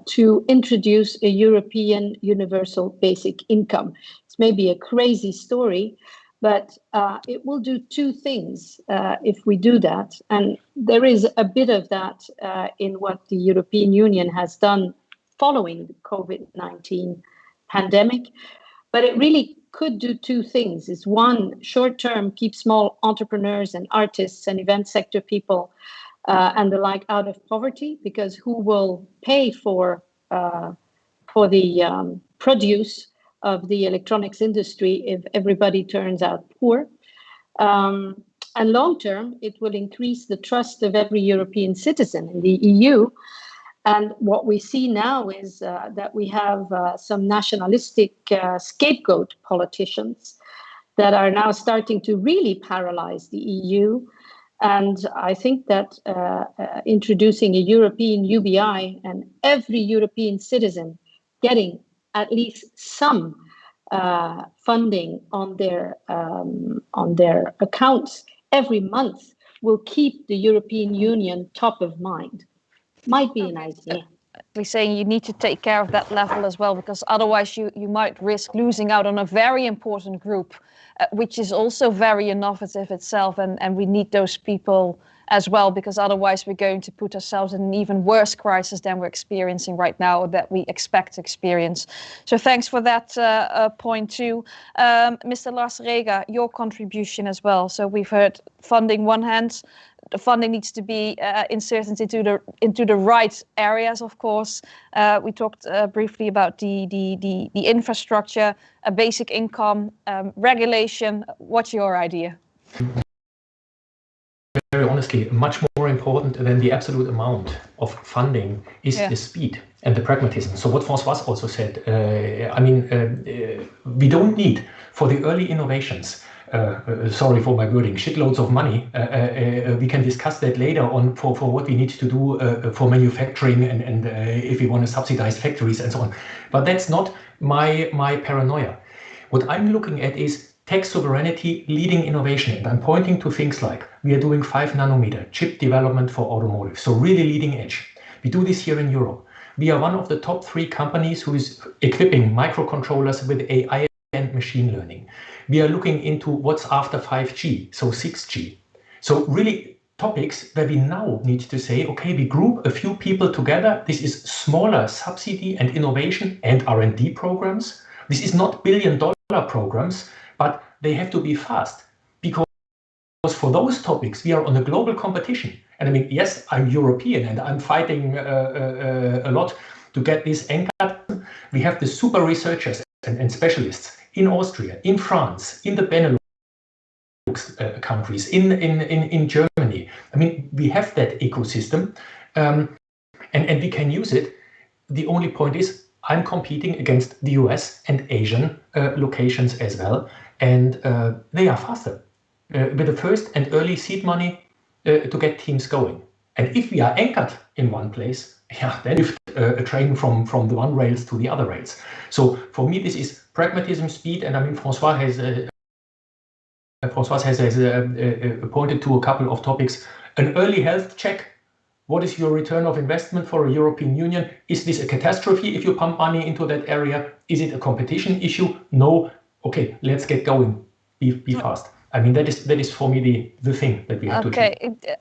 to introduce a European universal basic income. It's maybe a crazy story, but it will do two things if we do that. And there is a bit of that in what the European Union has done following the COVID-19 pandemic. But it really could do two things. Is one, short term, keep small entrepreneurs and artists and event sector people and the like out of poverty, because who will pay for the produce of the electronics industry if everybody turns out poor? And long term, it will increase the trust of every European citizen in the EU. And what we see now is that we have some nationalistic scapegoat politicians that are now starting to really paralyze the EU. And I think that introducing a European UBI and every European citizen getting at least some funding on their accounts every month will keep the European Union top of mind. Might be an idea. We're saying you need to take care of that level as well, because otherwise you might risk losing out on a very important group, which is also very innovative itself, and we need those people as well, because otherwise we're going to put ourselves in an even worse crisis than we're experiencing right now, or that we expect to experience. So thanks for that point too. Mr. Lars Rega, your contribution as well. So we've heard funding one hand, the funding needs to be inserted into the right areas, of course. We talked briefly about the infrastructure, a basic income, regulation. What's your idea? Very honestly, much more important than the absolute amount of funding is the speed and the pragmatism. So what Françoise also said, we don't need, for the early innovations, sorry for my wording, shitloads of money. We can discuss that later on for what we need to do for manufacturing and if we want to subsidize factories and so on. But that's not my paranoia. What I'm looking at is tech sovereignty leading innovation. And I'm pointing to things like we are doing 5 nanometer chip development for automotive. So really leading edge. We do this here in Europe. We are one of the top 3 companies who is equipping microcontrollers with AI and machine learning. We are looking into what's after 5G, so 6G. So really topics where we now need to say, okay, we group a few people together. This is smaller subsidy and innovation and R&D programs. This is not billion-dollar programs, but they have to be fast, because for those topics, we are on a global competition. And I mean, yes, I'm European and I'm fighting a lot to get this anchored. We have the super researchers and specialists in Austria, in France, in the Benelux countries, in Germany. I mean, we have that ecosystem and we can use it. The only point is I'm competing against the US and Asian locations as well. And they are faster with the first and early seed money to get teams going. And if we are anchored in one place, then lift a train from the one rails to the other rails. So for me, this is pragmatism, speed, and I mean, Françoise has pointed to a couple of topics. An early health check. What is your return of investment for a European Union? Is this a catastrophe if you pump money into that area? Is it a competition issue? No. Okay, let's get going. Be fast. I mean, that is for me the thing that we have to do. Okay,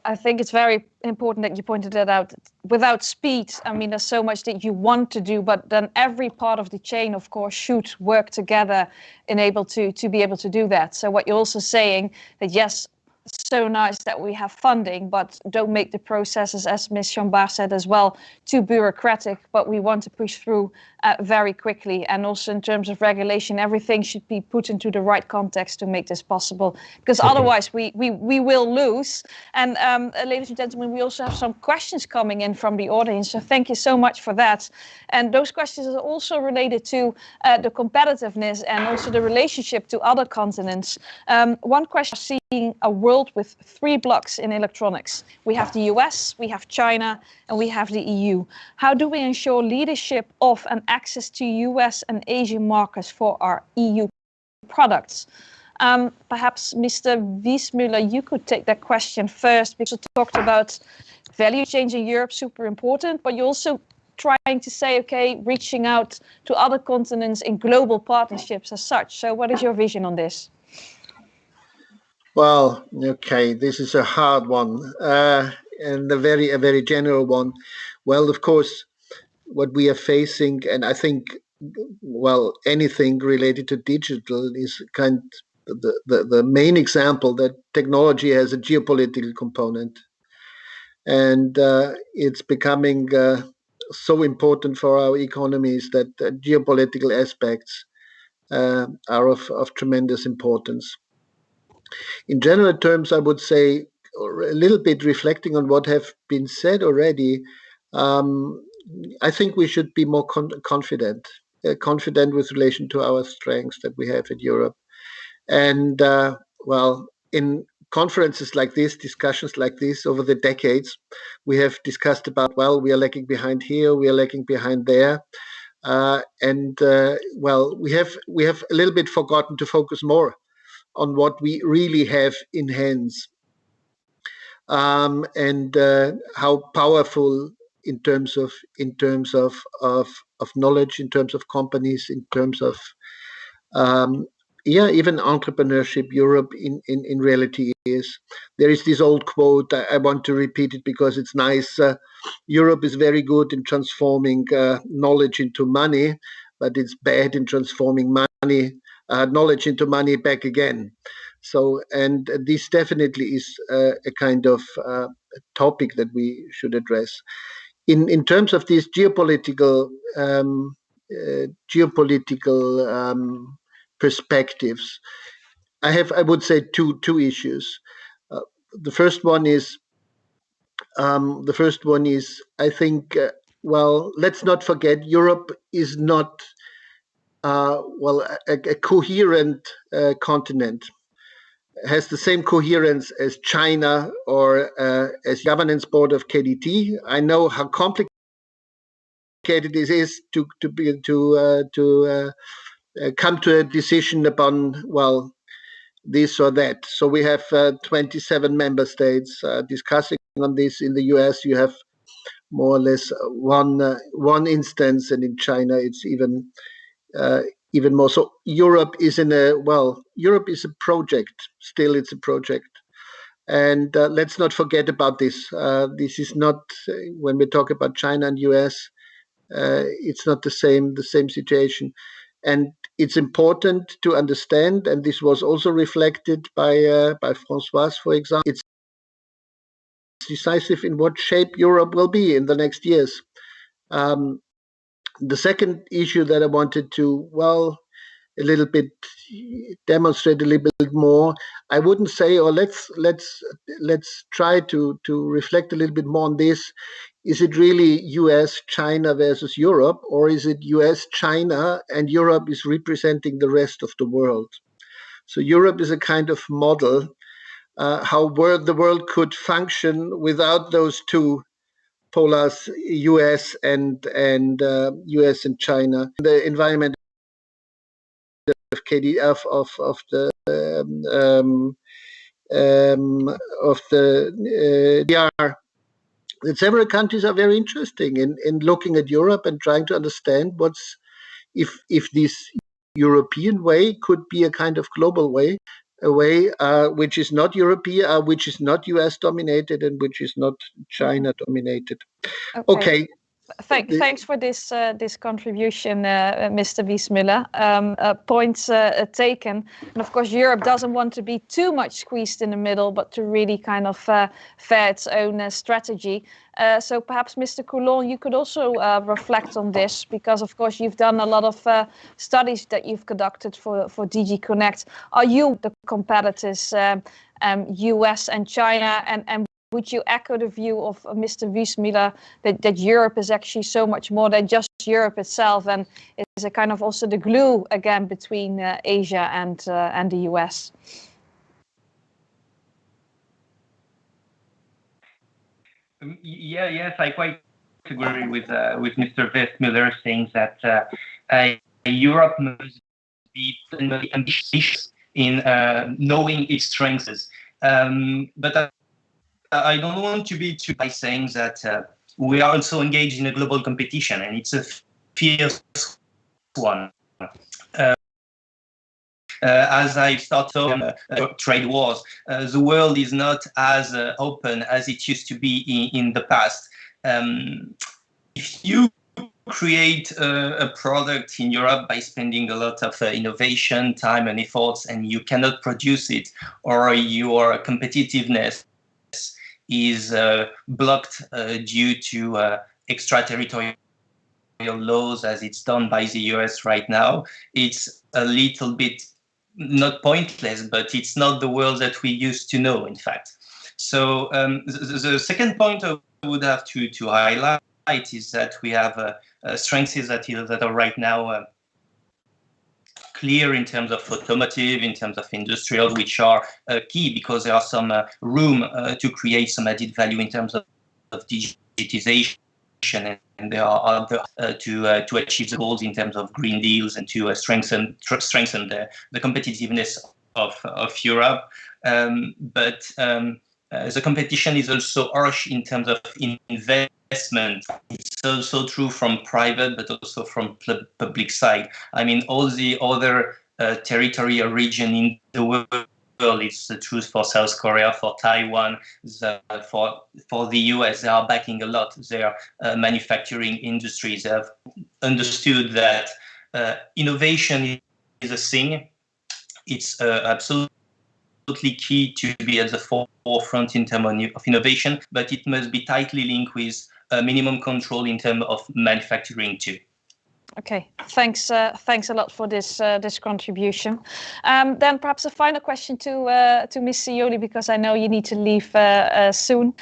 I think it's very important that you pointed that out. Without speed, I mean, there's so much that you want to do, but then every part of the chain, of course, should work together to be able to do that. So what you're also saying that yes, so nice that we have funding, but don't make the processes, as Ms. Chombar said as well, too bureaucratic, but we want to push through very quickly. And also in terms of regulation, everything should be put into the right context to make this possible, because otherwise we will lose. And ladies and gentlemen, we also have some questions coming in from the audience, so thank you so much for that. And those questions are also related to the competitiveness and also the relationship to other continents. One question, seeing a world with 3 blocks in electronics. We have the US, we have China, and we have the EU. How do we ensure leadership of and access to US and Asian markets for our EU products? Perhaps Mr. Wiesmüller, you could take that question first, because you talked about value change in Europe, super important, but you're also trying to say, okay, reaching out to other continents in global partnerships as such. So what is your vision on this? Well, okay, this is a hard one and a very general one. Well, of course, what we are facing, and I think, well, anything related to digital is the main example that technology has a geopolitical component, and it's becoming so important for our economies that geopolitical aspects are of tremendous importance. In general terms, I would say, or a little bit reflecting on what have been said already, I think we should be more confident with relation to our strengths that we have in Europe. And well, in conferences like this, discussions like this over the decades, we have discussed about, well, we are lagging behind here, we are lagging behind there. Well, we have a little bit forgotten to focus more on what we really have in hands. and how powerful in terms of knowledge, in terms of companies, in terms of even entrepreneurship Europe in reality is. There is this old quote, I want to repeat it because it's nice. Europe is very good in transforming knowledge into money, but it's bad in transforming knowledge into money back again. So, and this definitely is a kind of topic that we should address. In terms of these geopolitical perspectives, I would say two issues. The first one is I think let's not forget Europe is not a coherent continent. Has the same coherence as China or as governance board of KDT. I know how complicated it is to come to a decision upon this or that. So we have 27 member states discussing on this. In the US, you have more or less one instance, and in China, it's even more. So Europe is Europe is a project. Still, it's a project, and let's not forget about this. This is not when we talk about China and US. It's not the same situation, and it's important to understand. And this was also reflected by Françoise, for example. It's decisive in what shape Europe will be in the next years. The second issue that I wanted to, a little bit demonstrate a little bit more, I wouldn't say, or let's try to reflect a little bit more on this. Is it really US, China versus Europe, or is it US, China, and Europe is representing the rest of the world? So Europe is a kind of model how the world could function without those two polars, US and US and China. The environment of KDF of the DR. That several countries are very interesting in looking at Europe and trying to understand if this European way could be a kind of global way, a way which is not European, which is not US dominated, and which is not China dominated. Okay. Thanks for this contribution, Mr. Wiesmüller. Points taken. And of course, Europe doesn't want to be too much squeezed in the middle, but to really kind of fare its own strategy. So perhaps, Mr. Coulon, you could also reflect on this, because of course you've done a lot of studies that you've conducted for DG Connect. Are you the competitors, US and China, and would you echo the view of Mr. Wiesmüller that Europe is actually so much more than just Europe itself, and is a kind of also the glue again between Asia and the US? Yes, I quite agree with Mr. Wiesmüller saying that Europe must be ambitious in knowing its strengths, but I don't want to be too by saying that we are also engaged in a global competition, and it's a fierce one. As I started trade wars, the world is not as open as it used to be in the past. If you create a product in Europe by spending a lot of innovation, time and efforts, and you cannot produce it, or your competitiveness is blocked due to extraterritorial laws, as it's done by the US right now, it's a little bit not pointless, but it's not the world that we used to know, in fact. So the second point I would have to highlight is that we have strengths that are right now clear in terms of automotive, in terms of industrial, which are key because there are some room to create some added value in terms of digitization, and there are other to achieve the goals in terms of green deals and to strengthen the competitiveness of Europe. But the competition is also harsh in terms of investment. It's also true from private, but also from public side. I mean, all the other territory or region in the world, it's the truth for South Korea, for Taiwan, for the US. They are backing a lot their manufacturing industries. They have understood that innovation is a thing. It's absolutely key to be at the forefront in terms of innovation, but it must be tightly linked with minimum control in terms of manufacturing too. Okay, thanks a lot for this contribution. Then perhaps a final question to Ms. Sioli, because I know you need to leave soon.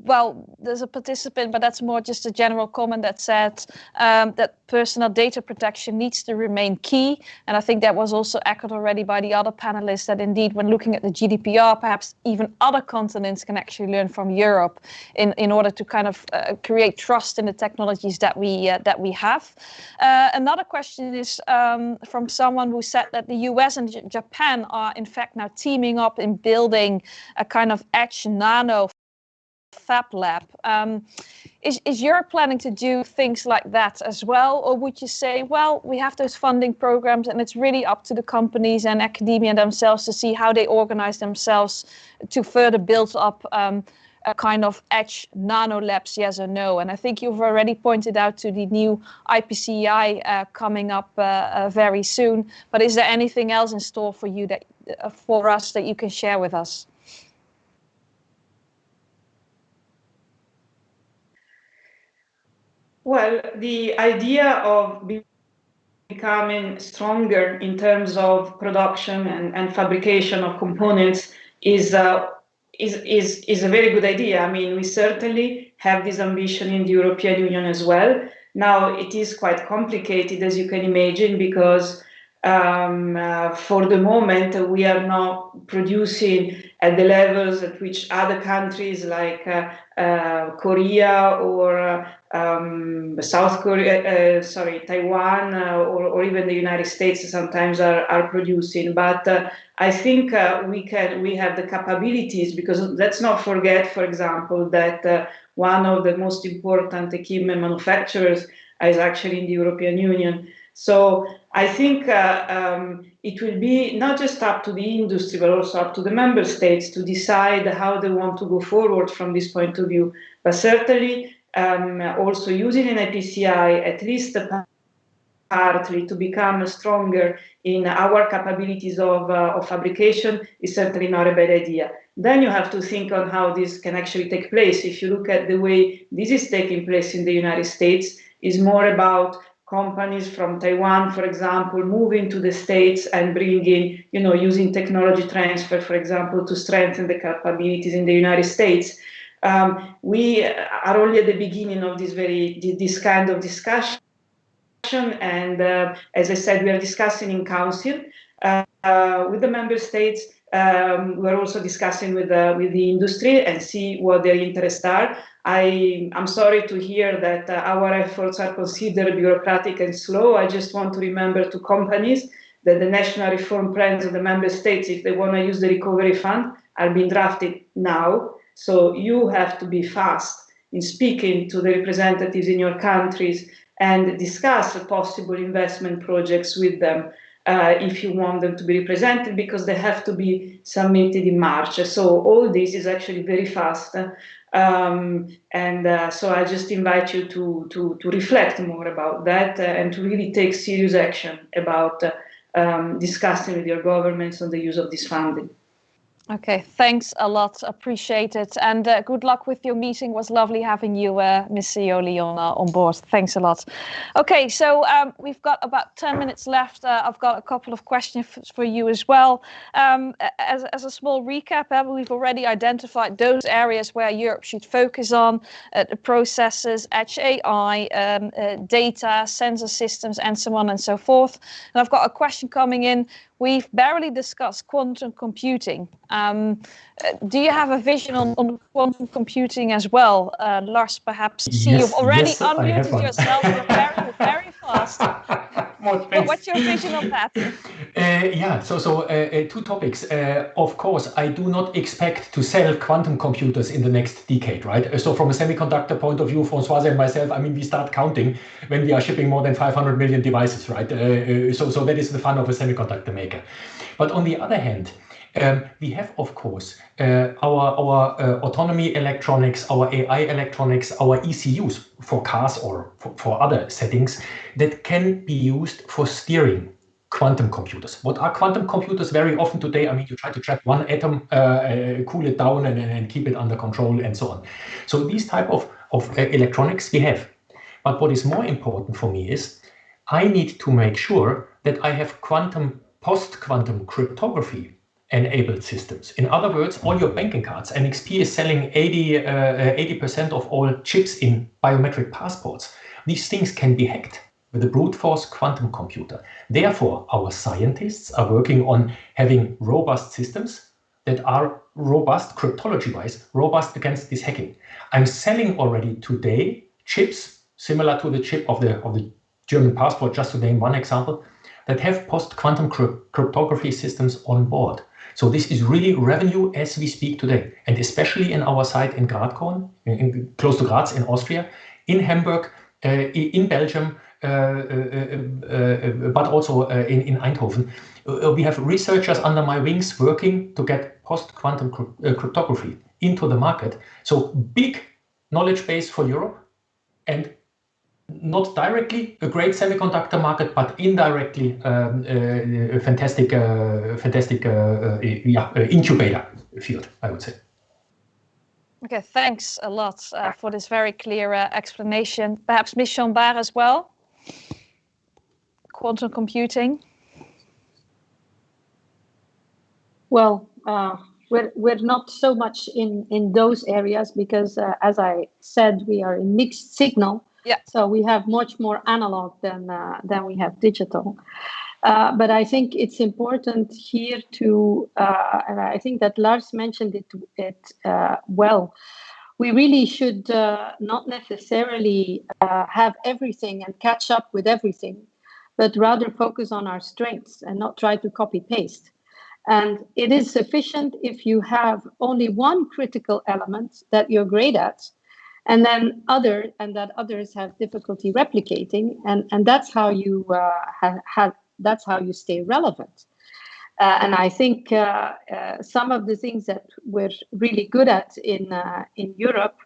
Well, there's a participant, but that's more just a general comment that said that personal data protection needs to remain key. And I think that was also echoed already by the other panelists, that indeed when looking at the GDPR, perhaps even other continents can actually learn from Europe in order to kind of create trust in the technologies that we have. Another question is from someone who said that the US and Japan are in fact now teaming up in building a kind of edge nano fab lab. Is Europe planning to do things like that as well? Or would you say, well, we have those funding programs and it's really up to the companies and academia themselves to see how they organize themselves to further build up a kind of edge nano labs, yes or no? And I think you've already pointed out to the new IPCEI coming up very soon. But is there anything else in store for you for us that you can share with us? Well, the idea of becoming stronger in terms of production and fabrication of components is a very good idea. I mean, we certainly have this ambition in the European Union as well. Now, it is quite complicated, as you can imagine, because for the moment, we are not producing at the levels at which other countries like Korea or South Korea, Taiwan, or even the United States sometimes are producing. But I think we have the capabilities, because let's not forget, for example, that one of the most important equipment manufacturers is actually in the European Union. So I think it will be not just up to the industry, but also up to the member states to decide how they want to go forward from this point of view. But certainly also using an IPCEI, at least partly, to become stronger in our capabilities of fabrication is certainly not a bad idea. Then you have to think on how this can actually take place. If you look at the way this is taking place in the United States, is more about companies from Taiwan, for example, moving to the States and bringing, using technology transfer, for example, to strengthen the capabilities in the United States. We are only at the beginning of this kind of discussion. And as I said, we are discussing in Council with the member states. We're also discussing with the industry and see what their interests are. I'm sorry to hear that our efforts are considered bureaucratic and slow. I just want to remember to companies that the national reform plans of the member states, if they want to use the recovery fund, are being drafted now. So you have to be fast in speaking to the representatives in your countries and discuss possible investment projects with them if you want them to be represented, because they have to be submitted in March. So all this is actually very fast. So I just invite you to reflect more about that and to really take serious action about discussing with your governments on the use of this funding. Okay, thanks a lot. Appreciate it. And good luck with your meeting. It was lovely having you, Ms. Sioli, on board. Thanks a lot. Okay, so we've got about 10 minutes left. I've got a couple of questions for you as well. As a small recap, we've already identified those areas where Europe should focus on, the processes, edge AI, data, sensor systems, and so on and so forth. And I've got a question coming in. We've barely discussed quantum computing. Do you have a vision on quantum computing as well? Lars, perhaps. See, you've already unmuted yourself. You're very, very fast. What's your vision on that? Two topics. Of course, I do not expect to sell quantum computers in the next decade, right? So from a semiconductor point of view, Françoise and myself, I mean, we start counting when we are shipping more than 500 million devices, right? So that is the fun of a semiconductor maker. But on the other hand, we have, of course, our autonomy electronics, our AI electronics, our ECUs for cars or for other settings that can be used for steering quantum computers. What are quantum computers very often today? I mean, you try to trap one atom, cool it down and keep it under control and so on. So these type of electronics we have. But what is more important for me is I need to make sure that I have post-quantum cryptography enabled systems. In other words, all your banking cards, NXP is selling 80% of all chips in biometric passports. These things can be hacked with a brute force quantum computer. Therefore, our scientists are working on having robust systems that are robust, cryptology-wise, robust against this hacking. I'm selling already today chips similar to the chip of the German passport, just to name one example, that have post-quantum cryptography systems on board. So this is really revenue as we speak today, and especially in our site in Gradkorn, close to Graz in Austria, in Hamburg, in Belgium, but also in Eindhoven. We have researchers under my wings working to get post-quantum cryptography into the market. So big knowledge base for Europe, and not directly a great semiconductor market, but indirectly a fantastic incubator field, I would say. Okay, thanks a lot for this very clear explanation. Perhaps Ms. Chombar as well? Quantum computing? Well, we're not so much in those areas because, as I said, we are in mixed signal. Yeah. So we have much more analog than we have digital. But I think it's important here to, and I think that Lars mentioned it well. We really should not necessarily have everything and catch up with everything, but rather focus on our strengths and not try to copy paste. And it is sufficient if you have only one critical element that you're great at, and then others have difficulty replicating, and that's how you that's how you stay relevant. And I think some of the things that we're really good at in Europe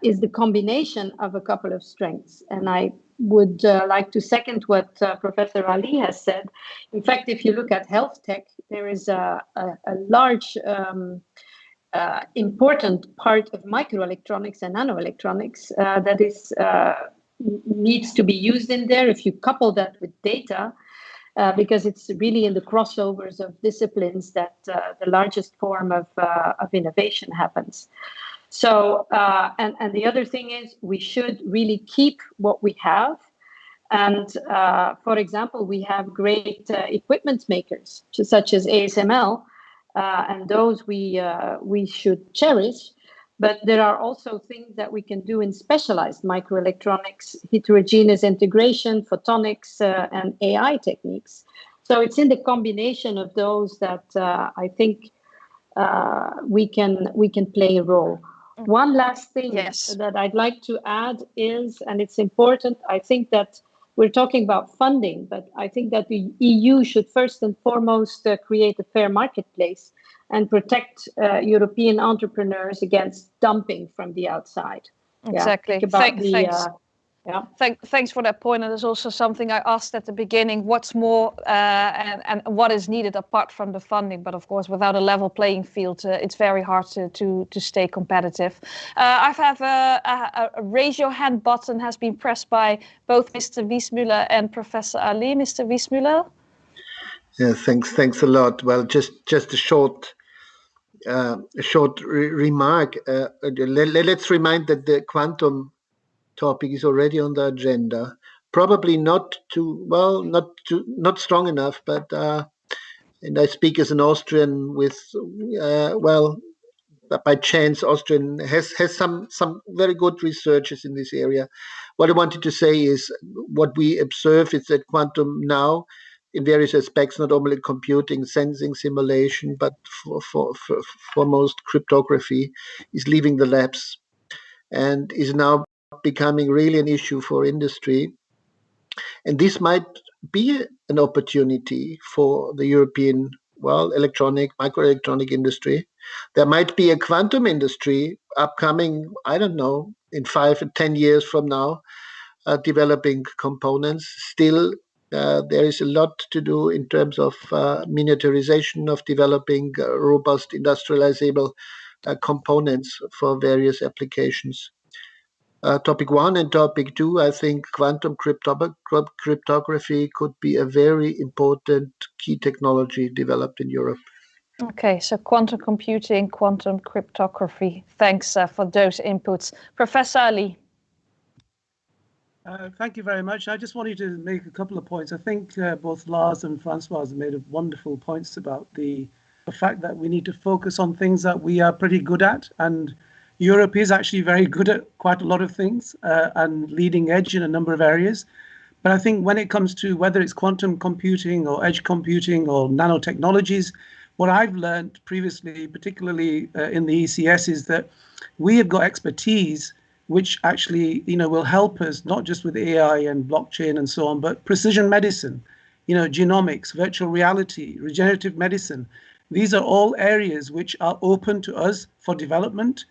is the combination of a couple of strengths. And I would like to second what Professor Ali has said. In fact, if you look at health tech, there is a large important part of microelectronics and nanoelectronics that is needs to be used in there if you couple that with data, because it's really in the crossovers of disciplines that the largest form of innovation happens. So, and the other thing is we should really keep what we have. And for example, we have great equipment makers, such as ASML, and those we should cherish. But there are also things that we can do in specialized microelectronics, heterogeneous integration, photonics, and AI techniques. So it's in the combination of those that I think we can play a role. One last thing that I'd like to add is, and it's important, I think that we're talking about funding, but I think that the EU should first and foremost create a fair marketplace and protect European entrepreneurs against dumping from the outside. Exactly. Thanks for that point. And there's also something I asked at the beginning, what's more and what is needed apart from the funding. But of course, without a level playing field, it's very hard to stay competitive. I have a raise your hand button has been pressed by both Mr. Wiesmüller and Professor Ali. Mr. Wiesmüller? Yeah, thanks a lot. Well, just a short remark. Let's remind that the quantum topic is already on the agenda. Probably not strong enough, but and I speak as an Austrian with by chance, Austrian has some very good researchers in this area. What I wanted to say is what we observe is that quantum now, in various aspects, not only computing, sensing, simulation, but for most cryptography, is leaving the labs and is now becoming really an issue for industry. And this might be an opportunity for the European, microelectronic industry. There might be a quantum industry upcoming, I don't know, in 5 and 10 years from now, developing components. Still, there is a lot to do in terms of miniaturization of developing robust industrializable components for various applications. Topic 1 and topic 2, I think quantum cryptography could be a very important key technology developed in Europe. Okay, so quantum computing, quantum cryptography. Thanks for those inputs. Professor Ali. Thank you very much. I just wanted to make a couple of points. I think both Lars and Françoise made wonderful points about the fact that we need to focus on things that we are pretty good at, and Europe is actually very good at quite a lot of things and leading edge in a number of areas. But I think when it comes to whether it's quantum computing or edge computing or nanotechnologies, what I've learned previously, particularly in the ECS, is that we have got expertise which actually, will help us not just with AI and blockchain and so on, but precision medicine, genomics, virtual reality, regenerative medicine. These are all areas which are open to us for development,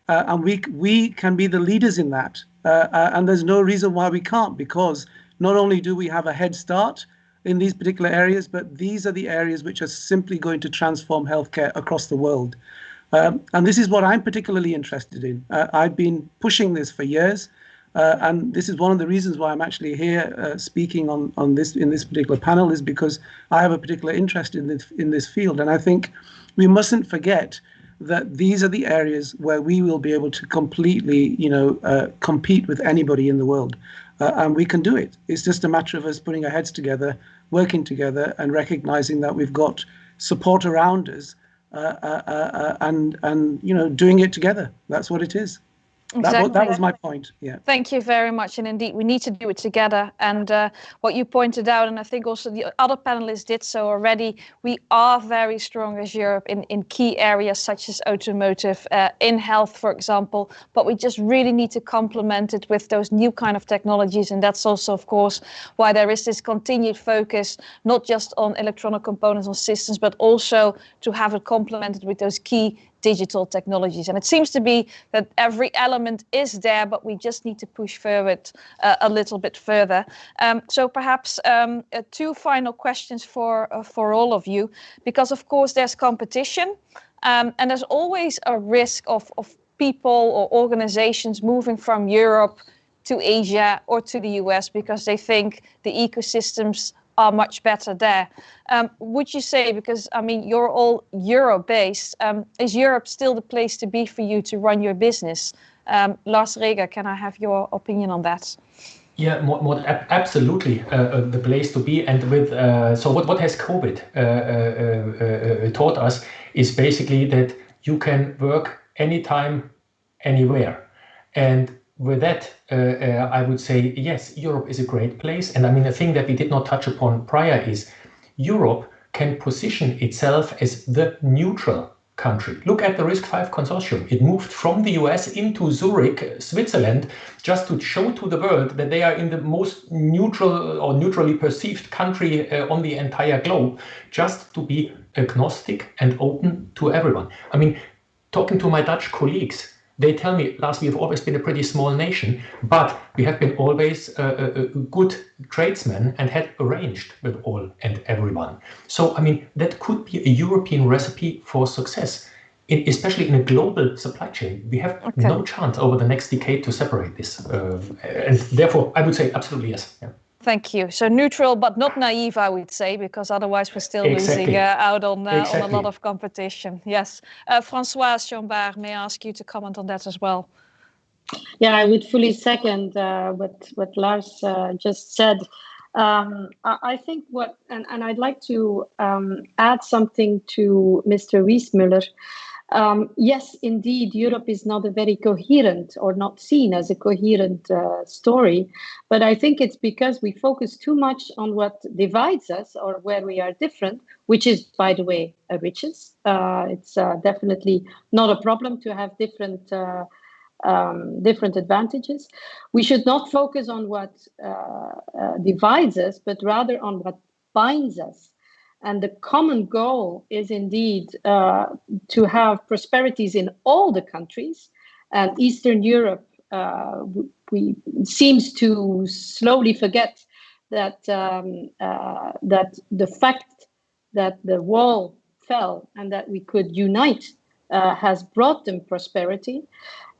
and we can be the leaders in that. And there's no reason why we can't, because not only do we have a head start in these particular areas, but these are the areas which are simply going to transform healthcare across the world. And this is what I'm particularly interested in. I've been pushing this for years, and this is one of the reasons why I'm actually here speaking on this in this particular panel, is because I have a particular interest in this field. And I think we mustn't forget that these are the areas where we will be able to completely, compete with anybody in the world, and we can do it. It's just a matter of us putting our heads together, working together, and recognizing that we've got support around us. And doing it together. That's what it is. Exactly. That was my point. Yeah. Thank you very much. And indeed, we need to do it together. And what you pointed out, and I think also the other panelists did so already, we are very strong as Europe in key areas such as automotive, in health, for example. But we just really need to complement it with those new kind of technologies. And that's also, of course, why there is this continued focus, not just on electronic components, on systems, but also to have it complemented with those key digital technologies. And it seems to be that every element is there, but we just need to push forward a little bit further. So perhaps 2 final questions for all of you, because of course there's competition, and there's always a risk of people or organizations moving from Europe to Asia or to the US because they think the ecosystems are much better there. Would you say, because you're all Euro-based, is Europe still the place to be for you to run your business? Lars Reger, can I have your opinion on that? Yeah, absolutely the place to be. And with so what has COVID taught us is basically that you can work anytime, anywhere. And with that, I would say, yes, Europe is a great place. And the thing that we did not touch upon prior is Europe can position itself as the neutral country. Look at the RISC-V consortium. It moved from the US into Zurich, Switzerland, just to show to the world that they are in the most neutral or neutrally perceived country on the entire globe, just to be agnostic and open to everyone. Talking to my Dutch colleagues, they tell me, Lars, we have always been a pretty small nation, but we have been always a good tradesmen and had arranged with all and everyone. So, that could be a European recipe for success, especially in a global supply chain. We have no chance over the next decade to separate this. And therefore, I would say absolutely yes. Yeah. Thank you. So neutral, but not naive, I would say, because otherwise we're still losing out on a lot of competition. Yes. Françoise Chombar, may I ask you to comment on that as well? Yeah, I would fully second what Lars just said. I think and I'd like to add something to Mr. Wiesmüller. Yes, indeed, Europe is not a very coherent or not seen as a coherent story. But I think it's because we focus too much on what divides us or where we are different, which is, by the way, a riches. It's definitely not a problem to have different advantages. We should not focus on what divides us, but rather on what binds us. And the common goal is indeed to have prosperities in all the countries. And Eastern Europe we seems to slowly forget that that the fact that the wall fell and that we could unite has brought them prosperity.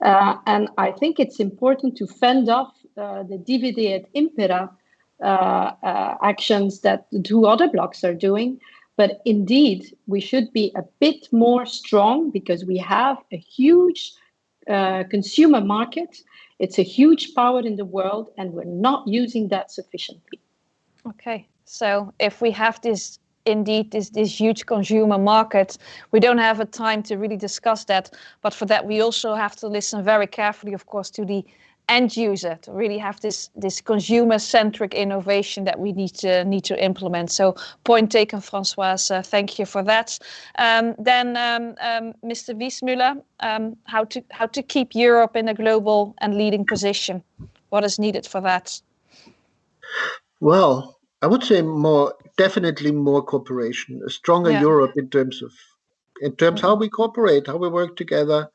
And I think it's important to fend off the divide et impera actions that the two other blocs are doing. But indeed, we should be a bit more strong because we have a huge consumer market. It's a huge power in the world, and we're not using that sufficiently. Okay, so if we have this huge consumer market, we don't have a time to really discuss that. But for that, we also have to listen very carefully, of course, to the end user to really have this consumer-centric innovation that we need to implement. So point taken, Françoise. Thank you for that. Then Mr. Wiesmüller, how to keep Europe in a global and leading position? What is needed for that? Well, I would say definitely more cooperation, a stronger Europe in terms how we cooperate, how we work together,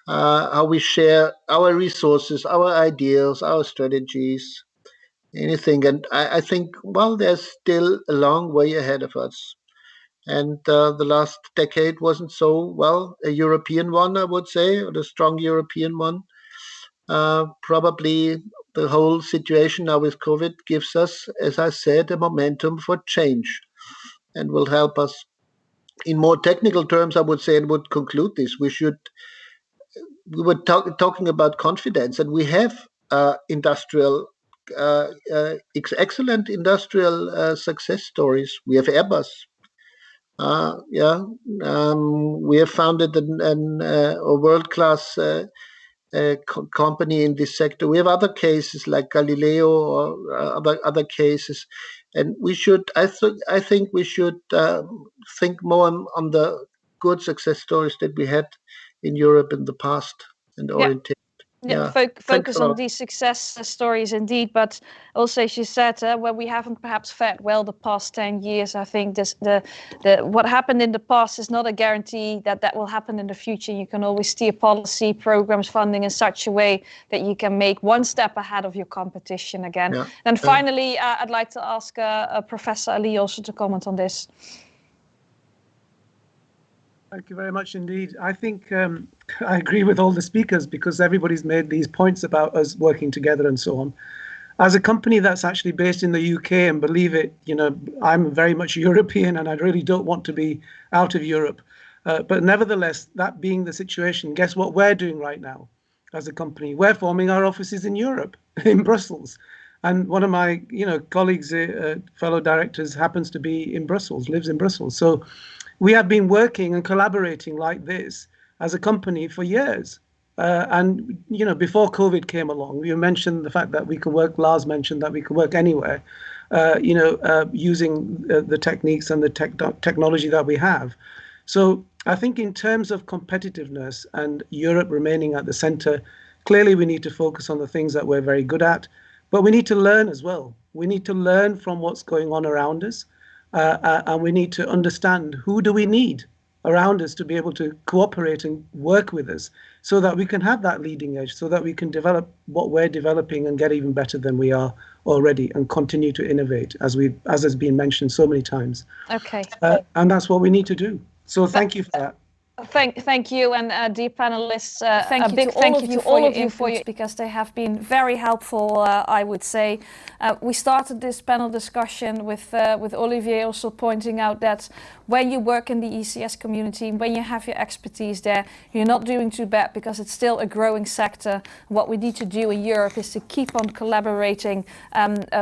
how we share our resources, our ideas, our strategies, anything. And I think, well, there's still a long way ahead of us. And the last decade wasn't so, well, a European one, I would say, or a strong European one. Probably the whole situation now with COVID gives us, as I said, a momentum for change and will help us. In more technical terms, I would say, and would conclude this, we were talking about confidence, and we have excellent industrial success stories. We have Airbus. We have founded a world-class company in this sector. We have other cases like Galileo or other cases, and we should. I think we should think more on the good success stories that we had in Europe in the past and orientate. Focus on these success stories indeed, but also, as you said, where we haven't perhaps fared well the past 10 years, I think what happened in the past is not a guarantee that will happen in the future. You can always steer policy, programs, funding in such a way that you can make one step ahead of your competition again. Yeah. And finally, I'd like to ask Professor Ali also to comment on this. Thank you very much indeed. I think I agree with all the speakers because everybody's made these points about us working together and so on. As a company that's actually based in the UK, and believe it, I'm very much European and I really don't want to be out of Europe. But nevertheless, that being the situation, guess what we're doing right now as a company? We're forming our offices in Europe, in Brussels. And one of my colleagues, fellow directors, happens to be in Brussels, lives in Brussels. So we have been working and collaborating like this as a company for years. And, before COVID came along, you mentioned the fact that we can work, Lars mentioned that we can work anywhere, using the techniques and the technology that we have. So I think in terms of competitiveness and Europe remaining at the center, clearly we need to focus on the things that we're very good at, but we need to learn as well. We need to learn from what's going on around us. And we need to understand who do we need around us to be able to cooperate and work with us so that we can have that leading edge, so that we can develop what we're developing and get even better than we are already and continue to innovate as has been mentioned so many times. Okay. And that's what we need to do. So thank you for that. Thank you, and dear panelists, a big thank you to all of you for your because they have been very helpful, I would say. We started this panel discussion with Olivier also pointing out that when you work in the ECS community, when you have your expertise there, you're not doing too bad because it's still a growing sector. What we need to do in Europe is to keep on collaborating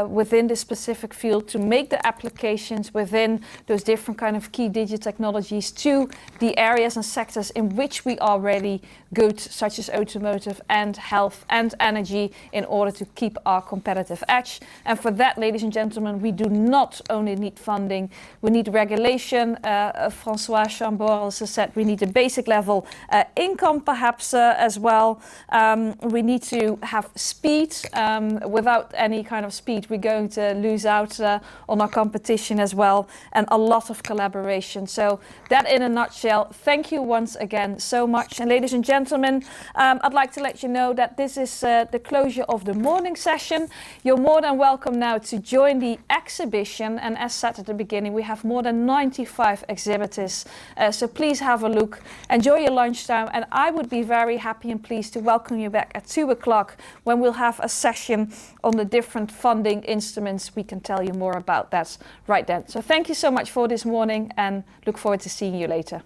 within this specific field to make the applications within those different kind of key digital technologies to the areas and sectors in which we are really good, such as automotive and health and energy, in order to keep our competitive edge. And for that, ladies and gentlemen, we do not only need funding, we need regulation. Françoise Chombar also said we need a basic level income perhaps as well. We need to have speed. Without any kind of speed, we're going to lose out on our competition as well, and a lot of collaboration. So that in a nutshell. Thank you once again so much. And ladies and gentlemen, I'd like to let you know that this is the closure of the morning session. You're more than welcome now to join the exhibition. And as said at the beginning, we have more than 95 exhibitors. So please have a look, enjoy your lunchtime, and I would be very happy and pleased to welcome you back at 2 o'clock when we'll have a session on the different funding instruments. We can tell you more about that right then. So thank you so much for this morning and look forward to seeing you later.